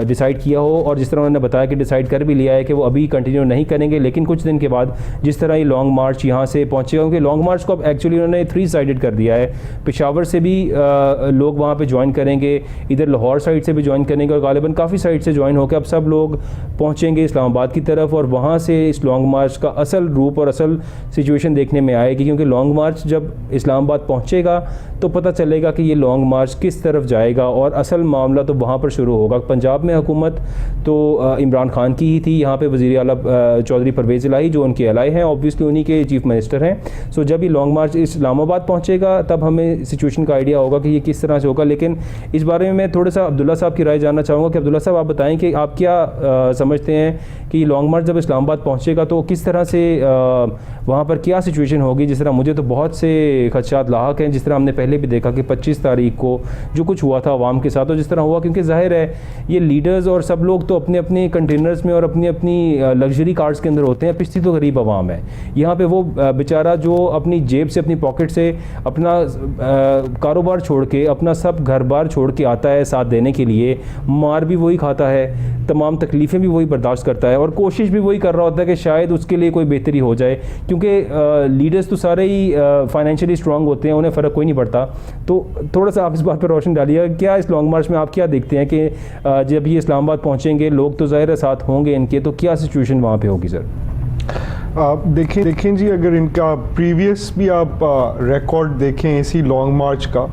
डिसाइड किया हो, और जिस तरह उन्होंने बताया कि डिसाइड कर भी लिया है कि वो अभी कंटिन्यू नहीं करेंगे, लेकिन कुछ दिन के बाद जिस तरह ये लॉन्ग मार्च यहाँ से पहुँचेगा, क्योंकि लॉन्ग मार्च को अब एक्चुअली उन्होंने 3 साइडेड कर दिया है। पेशावर से भी लोग वहाँ पे ज्वाइन करेंगे, इधर लाहौर साइड से भी ज्वाइन करेंगे और गालिबन काफ़ी साइड से ज्वाइन होकर अब सब लोग पहुँचेंगे इस्लामाबाद की तरफ और वहाँ से इस लॉन्ग मार्च का असल रूप और असल सिचुएशन देखने में आएगी। क्योंकि लॉन्ग मार्च जब इस्लामाबाद पहुँचेगा तो पता चलेगा कि ये लॉन्ग मार्च किस तरफ जाएगा और असल मामला तो वहाँ पर शुरू होगा। पंजाब में हुकूमत तो इमरान खान की ही थी, यहाँ पे वज़ीर आला चौधरी परवेज़ इलाही जो उनके एलाई हैं, ऑब्वियसली उन्हीं के चीफ मिनिस्टर हैं। सो जब ये लॉन्ग मार्च इस्लामाबाद पहुँचेगा तब हमें सिचुएशन का आइडिया होगा कि ये किस तरह से होगा। लेकिन इस बारे में मैं थोड़ा सा अब्दुल्ला साहब की राय जानना चाहूँगा कि अब्दुल्ला साहब आप बताएं कि आप क्या समझते हैं कि लॉन्ग मार्च जब इस्लामाबाद पहुँचेगा तो किस तरह से वहाँ पर क्या सिचुएशन होगी। जिस तरह मुझे तो बहुत से खदशात लाहक हैं, जिस तरह हमने पहले भी देखा कि 25 तारीख को जो कुछ हुआ था अवाम के साथ और जिस तरह हुआ, क्योंकि जाहिर है ये लीडर्स और सब लोग तो अपने अपने कंटेनर्स में और अपनी अपनी लग्जरी कार्स के अंदर होते हैं, पिछली तो गरीब आवाम है। यहाँ पे वो बेचारा जो अपनी जेब से अपनी पॉकेट से अपना कारोबार छोड़ के अपना सब घर बार छोड़ के आता है साथ देने के लिए, मार भी वही खाता है, तमाम तकलीफ़ें भी वही बर्दाश्त करता है और कोशिश भी वही कर रहा होता है कि शायद उसके लिए कोई बेहतरी हो जाए, क्योंकि लीडर्स तो सारे ही फाइनेंशियली स्ट्रांग होते हैं, उन्हें फ़र्क कोई नहीं पड़ता। तो थोड़ा सा आप इस बात पर रोशन डालिए, क्या इस लॉन्ग मार्च में आप क्या देखते हैं कि जब ये इस्लामाबाद पहुँचेंगे लोग तो ज़ाहिर है साथ होंगे इनके, तो क्या सिचुएशन वहाँ पे होगी सर? देखें जी, अगर इनका प्रीवियस भी आप रिकॉर्ड देखें इसी लॉन्ग मार्च का,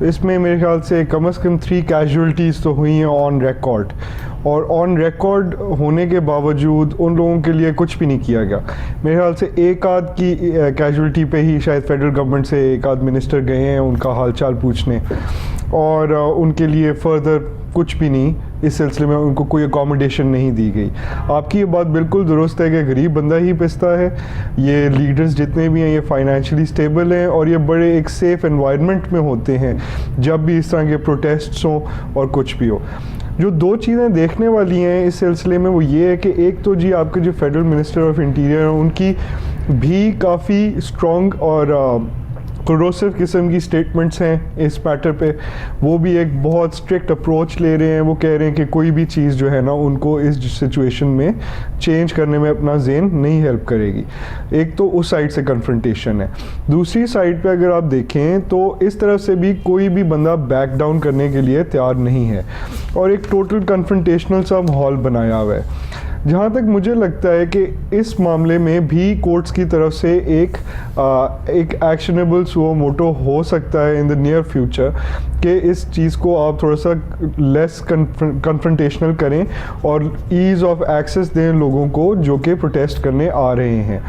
इसमें मेरे ख्याल से कम से कम 3 कैजुअल्टीज़ तो हुई हैं ऑन रिकॉर्ड, और ऑन रिकॉर्ड होने के बावजूद उन लोगों के लिए कुछ भी नहीं किया गया। मेरे ख्याल से एक आध की कैजुअल्टी पे ही शायद फेडरल गवर्नमेंट से एक आध मिनिस्टर गए हैं उनका हालचाल पूछने, और उनके लिए फर्दर कुछ भी नहीं, इस सिलसिले में उनको कोई अकोमोडेशन नहीं दी गई। आपकी ये बात बिल्कुल दुरुस्त है कि गरीब बंदा ही पिसता है। ये लीडर्स जितने भी हैं ये फाइनेंशियली स्टेबल हैं और ये बड़े एक सेफ़ एनवायरनमेंट में होते हैं जब भी इस तरह के प्रोटेस्ट्स हों और कुछ भी हो। जो 2 चीज़ें देखने वाली हैं इस सिलसिले में वो ये है कि एक तो जी आपके जो फेडरल मिनिस्टर ऑफ इंटीरियर हैं उनकी भी काफ़ी स्ट्रॉन्ग और कोरोसिव किस्म की स्टेटमेंट्स हैं इस मैटर पे। वो भी एक बहुत स्ट्रिक्ट अप्रोच ले रहे हैं, वो कह रहे हैं कि कोई भी चीज़ जो है ना उनको इस सिचुएशन में चेंज करने में अपना ज़ेन नहीं हेल्प करेगी। एक तो उस साइड से कन्फ्रंटेशन है। दूसरी साइड पे अगर आप देखें तो इस तरफ से भी कोई भी बंदा बैक डाउन करने के लिए तैयार नहीं है और एक टोटल कन्फ्रंटेशनल सा माहौल बनाया हुआ है। जहाँ तक मुझे लगता है कि इस मामले में भी कोर्ट्स की तरफ से एक एक्शनेबल सुओ मोटो हो सकता है इन द नियर फ्यूचर कि इस चीज़ को आप थोड़ा सा लेस कन्फ्रंटेशनल करें और ईज़ ऑफ एक्सेस दें लोगों को जो कि प्रोटेस्ट करने आ रहे हैं।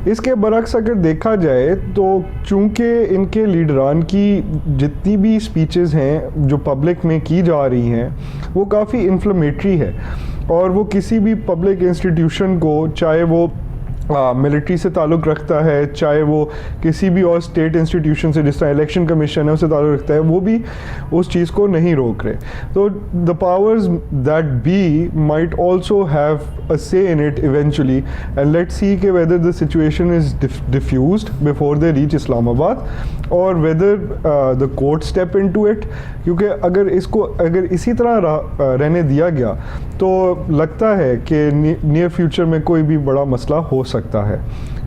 इसके बरक्स अगर देखा जाए तो चूँकि इनके लीडरान की जितनी भी स्पीचेस हैं जो पब्लिक में की जा रही हैं वो काफ़ी इन्फ्लेमेटरी है और वो किसी भी पब्लिक इंस्टीट्यूशन को, चाहे वो मिलिट्री से ताल्लुक़ रखता है, चाहे वो किसी भी और स्टेट इंस्टीट्यूशन से जिस तरह इलेक्शन कमीशन है उससे ताल्लुक़ रखता है, वो भी उस चीज़ को नहीं रोक रहे। तो the powers that be might also have a say in it eventually, and let's see कि whether the situation is diffused before they reach Islamabad और whether the court step into it. क्योंकि अगर इसी तरह रहने दिया गया तो लगता है कि नियर फ्यूचर में कोई भी बड़ा मसला हो सकता है।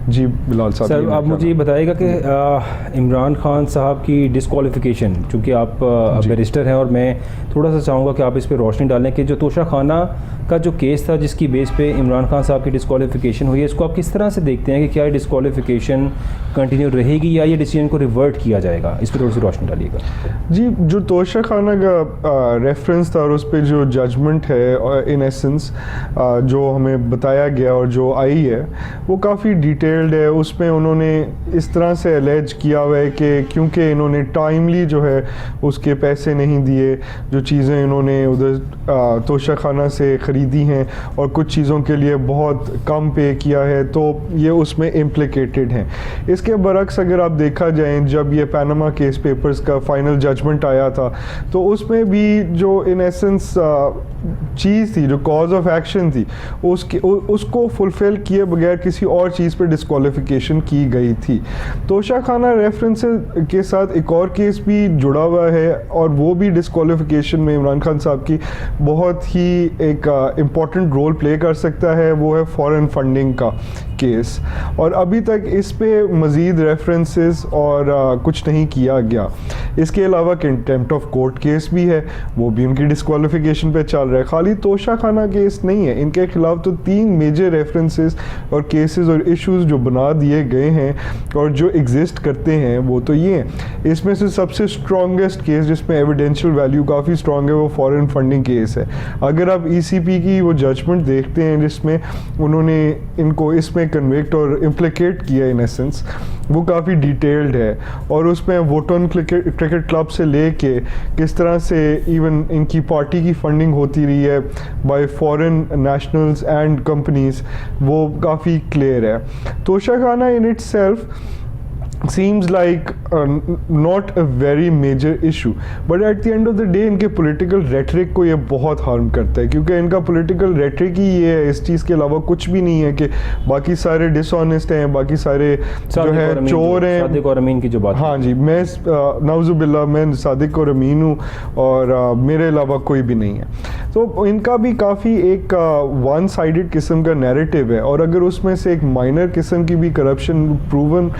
जी बिलाल साहब। सर आप मुझे ये बताइएगा कि इमरान खान साहब की डिस्क्वालिफिकेशन, चूँकि आप बैरिस्टर हैं और मैं थोड़ा सा चाहूँगा कि आप इस पर रोशनी डालें कि जो तोशा खाना का जो केस था जिसकी बेस पे इमरान खान साहब की डिस्क्वालिफिकेशन हुई है, इसको आप किस तरह से देखते हैं कि क्या ये डिस्क्वालिफिकेशन कंटिन्यू रहेगी या ये डिसीजन को रिवर्ट किया जाएगा? इस पर थोड़ी सी रोशनी डालिएगा। जी, जो तोशा खाना का रेफरेंस था और उस पर जो जजमेंट है इन एसेंस जो हमें बताया गया और जो आई है वो काफ़ी डिटेल्ड है। उसमें उन्होंने इस तरह से एलेज किया हुआ है कि क्योंकि इन्होंने टाइमली जो है उसके पैसे नहीं दिए, जो चीज़ें इन्होंने उधर तोशा खाना से ख़रीदी हैं और कुछ चीज़ों के लिए बहुत कम पे किया है, तो ये उसमें इम्प्लिकेटेड हैं। इसके बरक्स अगर आप देखा जाए, जब ये पैनामा केस पेपर्स का फाइनल जजमेंट आया था तो उसमें भी जो इन एसेंस चीज़ थी, जो कॉज ऑफ एक्शन थी, उसको फुलफ़िल किए बगैर किसी और चीज़ पर डिस्क्वालिफिकेशन की गई थी। तोशा खाना रेफरेंस के साथ एक और केस भी जुड़ा हुआ है और वो भी डिस्क्वालिफिकेशन में इमरान खान साहब की बहुत ही एक इम्पॉर्टेंट रोल प्ले कर सकता है। वो है फॉरेन फंडिंग का केस, और अभी तक इस पे मज़ीद रेफरेंसेस और कुछ नहीं किया गया। इसके अलावा कंटेम्प्ट ऑफ कोर्ट केस भी है, वो भी उनकी डिस्क्वालिफिकेशन पे चल रहा है। खाली तोशा खाना केस नहीं है, इनके खिलाफ तो 3 मेजर रेफरेंसेस और केसेस और इश्यूज जो बना दिए गए हैं और जो एग्जिस्ट करते हैं वो तो ये हैं। इसमें से सबसे स्ट्रॉन्गेस्ट केस जिसमें एविडेंशियल वैल्यू काफ़ी स्ट्रॉन्ग है वो फॉरेन फंडिंग केस है। अगर आप ECP की वो जजमेंट देखते हैं जिसमें उन्होंने इनको इसमें कन्विक्ट और इम्प्लिकेट किया इन एसेंस, वो काफ़ी डिटेल्ड है और उसमें वोटन क्रिकेट क्लब से लेके किस तरह से इवन इनकी पार्टी की फंडिंग होती रही है bye foreign nationals and companies, वो काफ़ी क्लियर है। तोशा खाना in it self seems like not a very major issue, but at the end of the day इनके political rhetoric को ये बहुत harm करता है, क्योंकि इनका political rhetoric ही ये है, इस चीज़ के अलावा कुछ भी नहीं है कि बाकी सारे dishonest हैं, बाकी सारे जो है चोर हैं। सादिक और अमीन की जो बात, हाँ जी, मैं नाउजुबिल्लाह मैं सादिक और अमीन हूँ और मेरे अलावा कोई भी नहीं है। तो इनका भी काफ़ी एक वन साइडेड किस्म का नैरेटिव है, और अगर उसमें से एक माइनर किस्म की भी करप्शन प्रूवन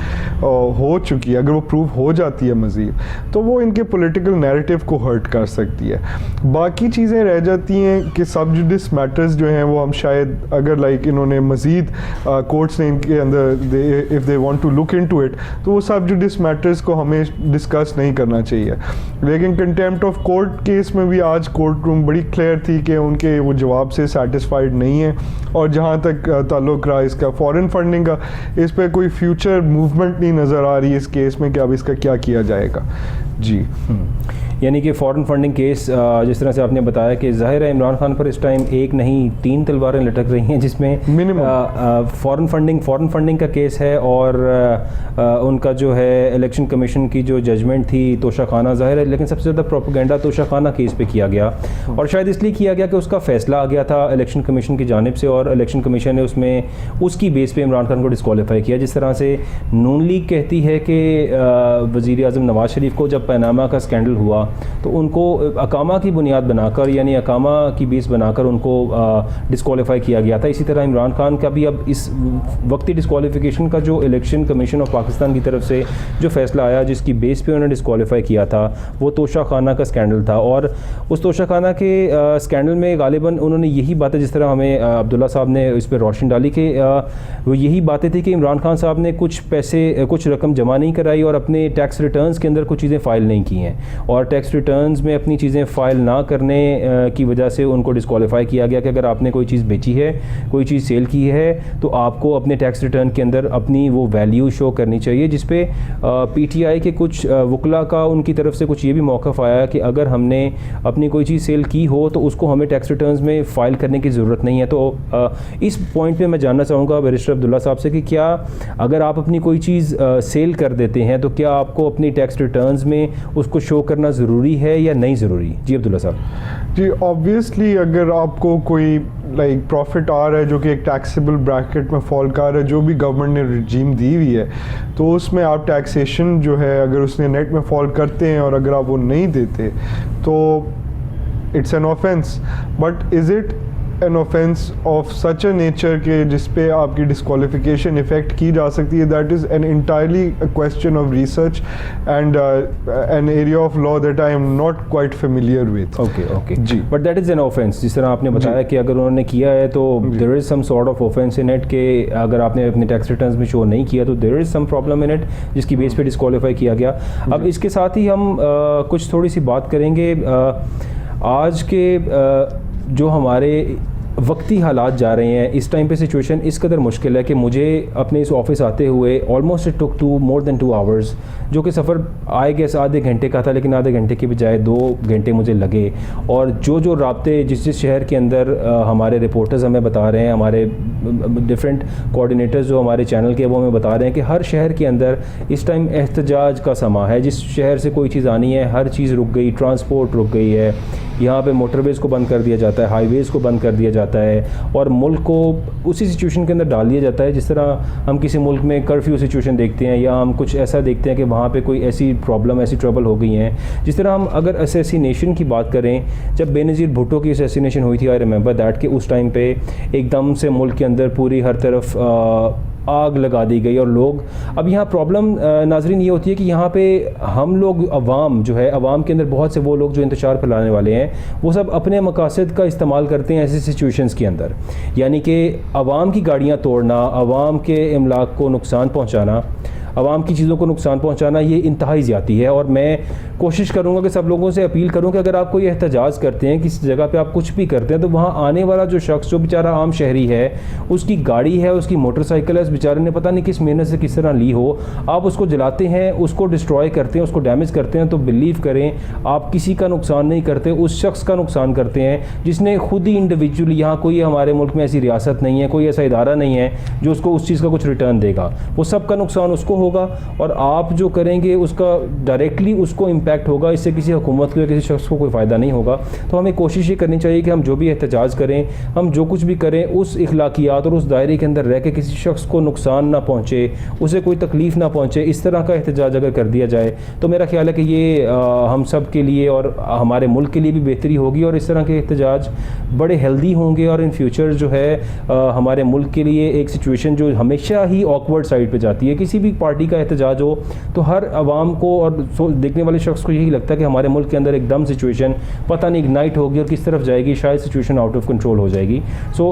हो चुकी है, अगर वो प्रूव हो जाती है मज़ीद, तो वो इनके पॉलिटिकल नैरेटिव को हर्ट कर सकती है। बाकी चीज़ें रह जाती हैं कि सब जुडिस मैटर्स जो हैं वो हम शायद अगर लाइक इन्होंने मज़ीद कोर्ट्स ने इनके अंदर if they want to look into it, तो वो सब जुडिस मैटर्स को हमें डिस्कस नहीं करना चाहिए। लेकिन कंटेम्प्ट ऑफ कोर्ट केस में भी आज कोर्ट रूम बड़ी क्लियर थी कि उनके वो जवाब से सेटिस्फाइड नहीं है, और जहाँ तक ताल्लुक़ रहा इसका फॉरेन फंडिंग का, इस पर कोई फ्यूचर मूवमेंट नहीं नज़र आ रही है इस केस में कि अब इसका क्या किया जाएगा। जी, यानी कि फ़ॉरेन फंडिंग केस जिस तरह से आपने बताया कि ज़ाहिर है इमरान खान पर इस टाइम एक नहीं 3 तलवारें लटक रही हैं, जिसमें मिनिमम फ़ॉरेन फंडिंग का केस है और उनका जो है इलेक्शन कमीशन की जो जजमेंट थी तोशा खाना, ज़ाहिर है, लेकिन सबसे ज़्यादा प्रोपेगेंडा तोशा खाना केस पे किया गया, और शायद इसलिए किया गया कि उसका फ़ैसला आ गया था इलेक्शन कमीशन की जानिब से, और इलेक्शन कमीशन ने उसमें उसकी बेस पे इमरान खान को डिस्क्वालीफाई किया। जिस तरह से नून लीग कहती है कि वज़ीर आज़म नवाज़ शरीफ को जब पैनामा का स्कैंडल हुआ तो उनको अकामा की बुनियाद बनाकर, यानी अकामा की बेस बनाकर उनको डिस्क्वालीफाई किया गया था। इसी तरह इमरान खान का भी अब इस वक्ती डिस्क्वालीफिकेशन का जो इलेक्शन कमीशन ऑफ पाकिस्तान की तरफ से जो फैसला आया जिसकी बेस पे उन्होंने डिस्क्वालीफाई किया था, वो तोशा खाना का स्कैंडल था। और उस तोशा खाना के स्कैंडल में गालिबन उन्होंने यही बातें, जिस तरह हमें अब्दुल्ला साहब ने इस पर रोशनी डाली कि वो यही बातें थी कि इमरान खान साहब ने कुछ पैसे, कुछ रकम जमा नहीं कराई और अपने टैक्स रिटर्न्स के अंदर कुछ चीज़ें फ़ाइल नहीं की हैं, और टैक्स रिटर्न्स में अपनी चीज़ें फ़ाइल ना करने की वजह से उनको डिस्क्वालीफाई किया गया कि अगर आपने कोई चीज़ बेची है, कोई चीज़ सेल की है, तो आपको अपने टैक्स रिटर्न के अंदर अपनी वो वैल्यू शो करनी चाहिए, जिस पे PTI के कुछ वकला का उनकी तरफ से कुछ ये भी मौक़िफ़ आया कि अगर हमने अपनी कोई चीज़ सेल की हो तो उसको हमें टैक्स रिटर्न्स में फ़ाइल करने की ज़रूरत नहीं है। तो इस पॉइंट पे मैं जानना चाहूँगा बैरिस्टर अब्दुल्ला साहब से कि क्या अगर आप अपनी कोई चीज़ सेल कर देते हैं तो क्या आपको अपनी टैक्स रिटर्न्स में उसको शो करना ज़रूरी है या नहीं ज़रूरी? जी अब्दुल्ला साहब। जी, ऑब्वियसली अगर आपको कोई लाइक प्रॉफिट आ रहा है जो कि एक टैक्सेबल ब्रैकेट में फॉल कर रहा है, जो भी गवर्नमेंट ने रिजीम दी हुई है, तो उसमें आप टैक्सेशन जो है अगर उसने नेट में फॉल करते हैं और अगर आप वो नहीं देते तो it's an offence. But is it an offence of such a nature के जिस पे आपकी डिस्क्वालिफिकेशन इफेक्ट की जा सकती है, that is an entirely question of research and an area of law that I am not quite familiar with. Okay जी। But that is an offence, जिस तरह आपने बताया कि अगर उन्होंने किया है तो there is some sort of offence in it, कि अगर आपने अपने टैक्स रिटर्न्स में शो नहीं किया तो there is some problem in it, जिसकी बेस पे डिस्क्वालीफाई किया गया। अब इसके साथ ही हम कुछ थोड़ी सी बात करेंगे आज के जो हमारे वक्ती हालात जा रहे हैं इस टाइम पे सिचुएशन इस कदर मुश्किल है कि मुझे अपने इस ऑफिस आते हुए almost it took more than 2 hours, जो कि सफ़र आए गेस आधे घंटे का था, लेकिन आधे घंटे की बजाय 2 घंटे मुझे लगे। और जो राब्ते जिस शहर के अंदर हमारे रिपोर्टर्स हमें बता रहे हैं, हमारे डिफरेंट कोऑर्डिनेटर्स जो हमारे चैनल के वो हमें बता रहे हैं कि हर शहर के अंदर इस टाइम एहतजाज का समा है। जिस शहर से कोई चीज़ आनी है हर चीज़ रुक गई, ट्रांसपोर्ट रुक गई है, यहाँ पे मोटरवेज़ को बंद कर दिया जाता है, हाईवेज़ को बंद कर दिया जाता है और मुल्क को उसी सिचुएशन के अंदर डाल दिया जाता है जिस तरह हम किसी मुल्क में कर्फ्यू सिचुएशन देखते हैं, या हम कुछ ऐसा देखते हैं कि वहाँ पे कोई ऐसी प्रॉब्लम, ऐसी ट्रबल हो गई हैं। जिस तरह हम अगर असैसिनेशन की बात करें, जब बेनज़ीर भुट्टो की असैसिनेशन हुई थी, आई रिमेंबर दैट, कि उस टाइम पे एकदम से मुल्क के अंदर पूरी हर तरफ आग लगा दी गई और लोग, अब यहाँ प्रॉब्लम नाजरीन ये होती है कि यहाँ पे हम लोग अवाम जो है, अवाम के अंदर बहुत से वो लोग जो इंतशार फैलाने वाले हैं वो सब अपने मकासद का इस्तेमाल करते हैं ऐसी सिचुएशंस के अंदर, यानी कि अवाम की गाड़ियाँ तोड़ना, अवाम के इमलाक को नुकसान पहुँचाना, अवाम की चीज़ों को नुकसान पहुंचाना, ये इंतहाई ज़्यादती है। और मैं कोशिश करूंगा कि सब लोगों से अपील करूं कि अगर आप कोई एहतजाज करते हैं, किसी जगह पे आप कुछ भी करते हैं, तो वहाँ आने वाला जो शख्स, जो बेचारा आम शहरी है, उसकी गाड़ी है, उसकी मोटरसाइकिल है, उस बेचारे ने पता नहीं किस मेहनत से किस तरह ली हो, आप उसको जलाते हैं, उसको डिस्ट्रॉय करते हैं, उसको डैमेज करते हैं, तो बिलीव करें आप किसी का नुकसान नहीं करते, उस शख्स का नुकसान करते हैं जिसने खुद ही इंडिविजुअली, यहाँ कोई हमारे मुल्क में ऐसी रियासत नहीं है, कोई ऐसा इदारा नहीं है जो उसको उस चीज़ का कुछ रिटर्न देगा, वो सब का नुकसान उसको होगा और आप जो करेंगे उसका डायरेक्टली उसको इम्पैक्ट होगा, इससे किसी हुकूमत को या किसी शख्स को कोई फ़ायदा नहीं होगा। तो हमें कोशिश ये करनी चाहिए कि हम जो भी एहतजाज करें, हम जो कुछ भी करें, उस इखलाकियात और उस दायरे के अंदर रह के किसी शख्स को नुकसान ना पहुँचे, उसे कोई तकलीफ़ ना पहुँचे, इस तरह का एहतजाज अगर कर दिया जाए तो मेरा ख्याल है कि ये हम सब के लिए और हमारे मुल्क के लिए भी बेहतरी होगी और इस तरह के एहतजाज बड़े हेल्दी होंगे और इन फ्यूचर जो है हमारे मुल्क के लिए एक सिचुएशन जो हमेशा ही ऑकवर्ड साइड पे जाती है, किसी भी पार्टी का एहतजाज हो तो हर आवाम को और देखने वाले शख्स को यही लगता है कि हमारे मुल्क के अंदर एकदम सिचुएशन पता नहीं इग्नाइट होगी और किस तरफ जाएगी, शायद सिचुएशन आउट ऑफ कंट्रोल हो जाएगी। सो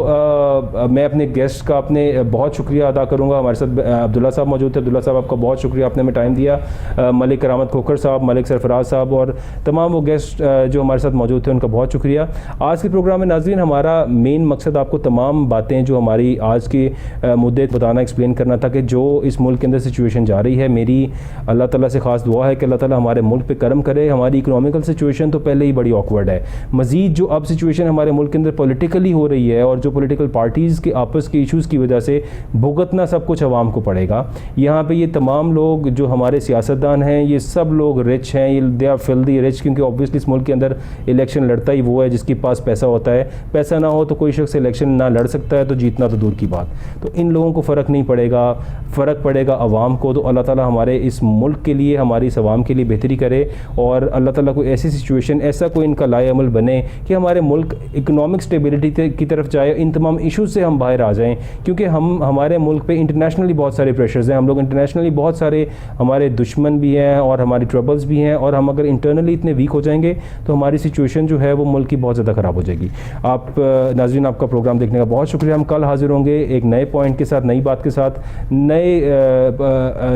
मैं अपने गेस्ट का अपने बहुत शुक्रिया अदा करूँगा। हमारे साथ अब्दुल्ला साहब मौजूद थे। अब्दुल्ला साहब आपका बहुत शुक्रिया, आपने हमें टाइम दिया। मलिक करामत खोखर साहब, मलिक सरफराज साहब और तमाम वो गेस्ट जो हमारे साथ मौजूद थे उनका बहुत शुक्रिया। आज के प्रोग्राम में नाज़रीन हमारा मेन मकसद आपको तमाम बातें जो हमारी आज के मुद्दे बताना, एक्सप्लेन करना था कि जो इस मुल्क के अंदर सिचुएशन जा रही है। मेरी अल्लाह ताला से ख़ास दुआ है कि अल्लाह ताला हमारे मुल्क पे करम करे। हमारी इकोनॉमिकल सिचुएशन तो पहले ही बड़ी ऑकवर्ड है, मज़ीद जो अब सिचुएशन हमारे मुल्क के अंदर पॉलिटिकली हो रही है और जो पॉलिटिकल पार्टीज़ के आपस के इशूज़ की वजह से भुगतना सब कुछ आवाम को पड़ेगा। यहाँ पे ये तमाम लोग जो हमारे सियासतदान हैं, ये सब लोग रिच हैं, ये दे आर फिल्दी रिच, क्योंकि ऑब्वियसली इस मुल्क के अंदर इलेक्शन लड़ता ही वो है जिसके पास पैसा होता है। पैसा ना हो तो कोई शख्स इलेक्शन ना लड़ सकता है, तो जीतना तो दूर की बात। तो इन लोगों को फ़र्क नहीं पड़ेगा, फ़र्क पड़ेगा आवाम को। तो अल्लाह ताला हमारे इस मुल्क के लिए, हमारी इस आवाम के लिए बेहतरी करे और अल्लाह ताला को ऐसी सिचुएशन, ऐसा कोई इनका लाए अमल बने कि हमारे मुल्क इकोनॉमिक स्टेबिलिटी की तरफ जाए, इन तमाम इशूज़ से हम बाहर आ जाएँ। क्योंकि हमारे मुल्क पे इंटरनेशनली बहुत सारे प्रेशर्स हैं, हम लोग इंटरनेशनली बहुत सारे हमारे दुश्मन भी हैं और हमारी ट्रबल्स भी हैं, और हम अगर इंटरनली इतने वीक हो जाएंगे तो हमारी सिचुएशन जो है वो मुल्क की बहुत ज़्यादा ख़राब हो जाएगी। आप नाज़रीन, आपका प्रोग्राम देखने का बहुत शुक्रिया। हम कल हाजिर होंगे एक नए पॉइंट के साथ, नई बात के साथ,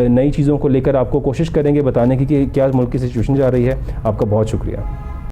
नई चीज़ों को लेकर आपको कोशिश करेंगे बताने की कि क्या मुल्क की सिचुएशन जा रही है। आपका बहुत शुक्रिया।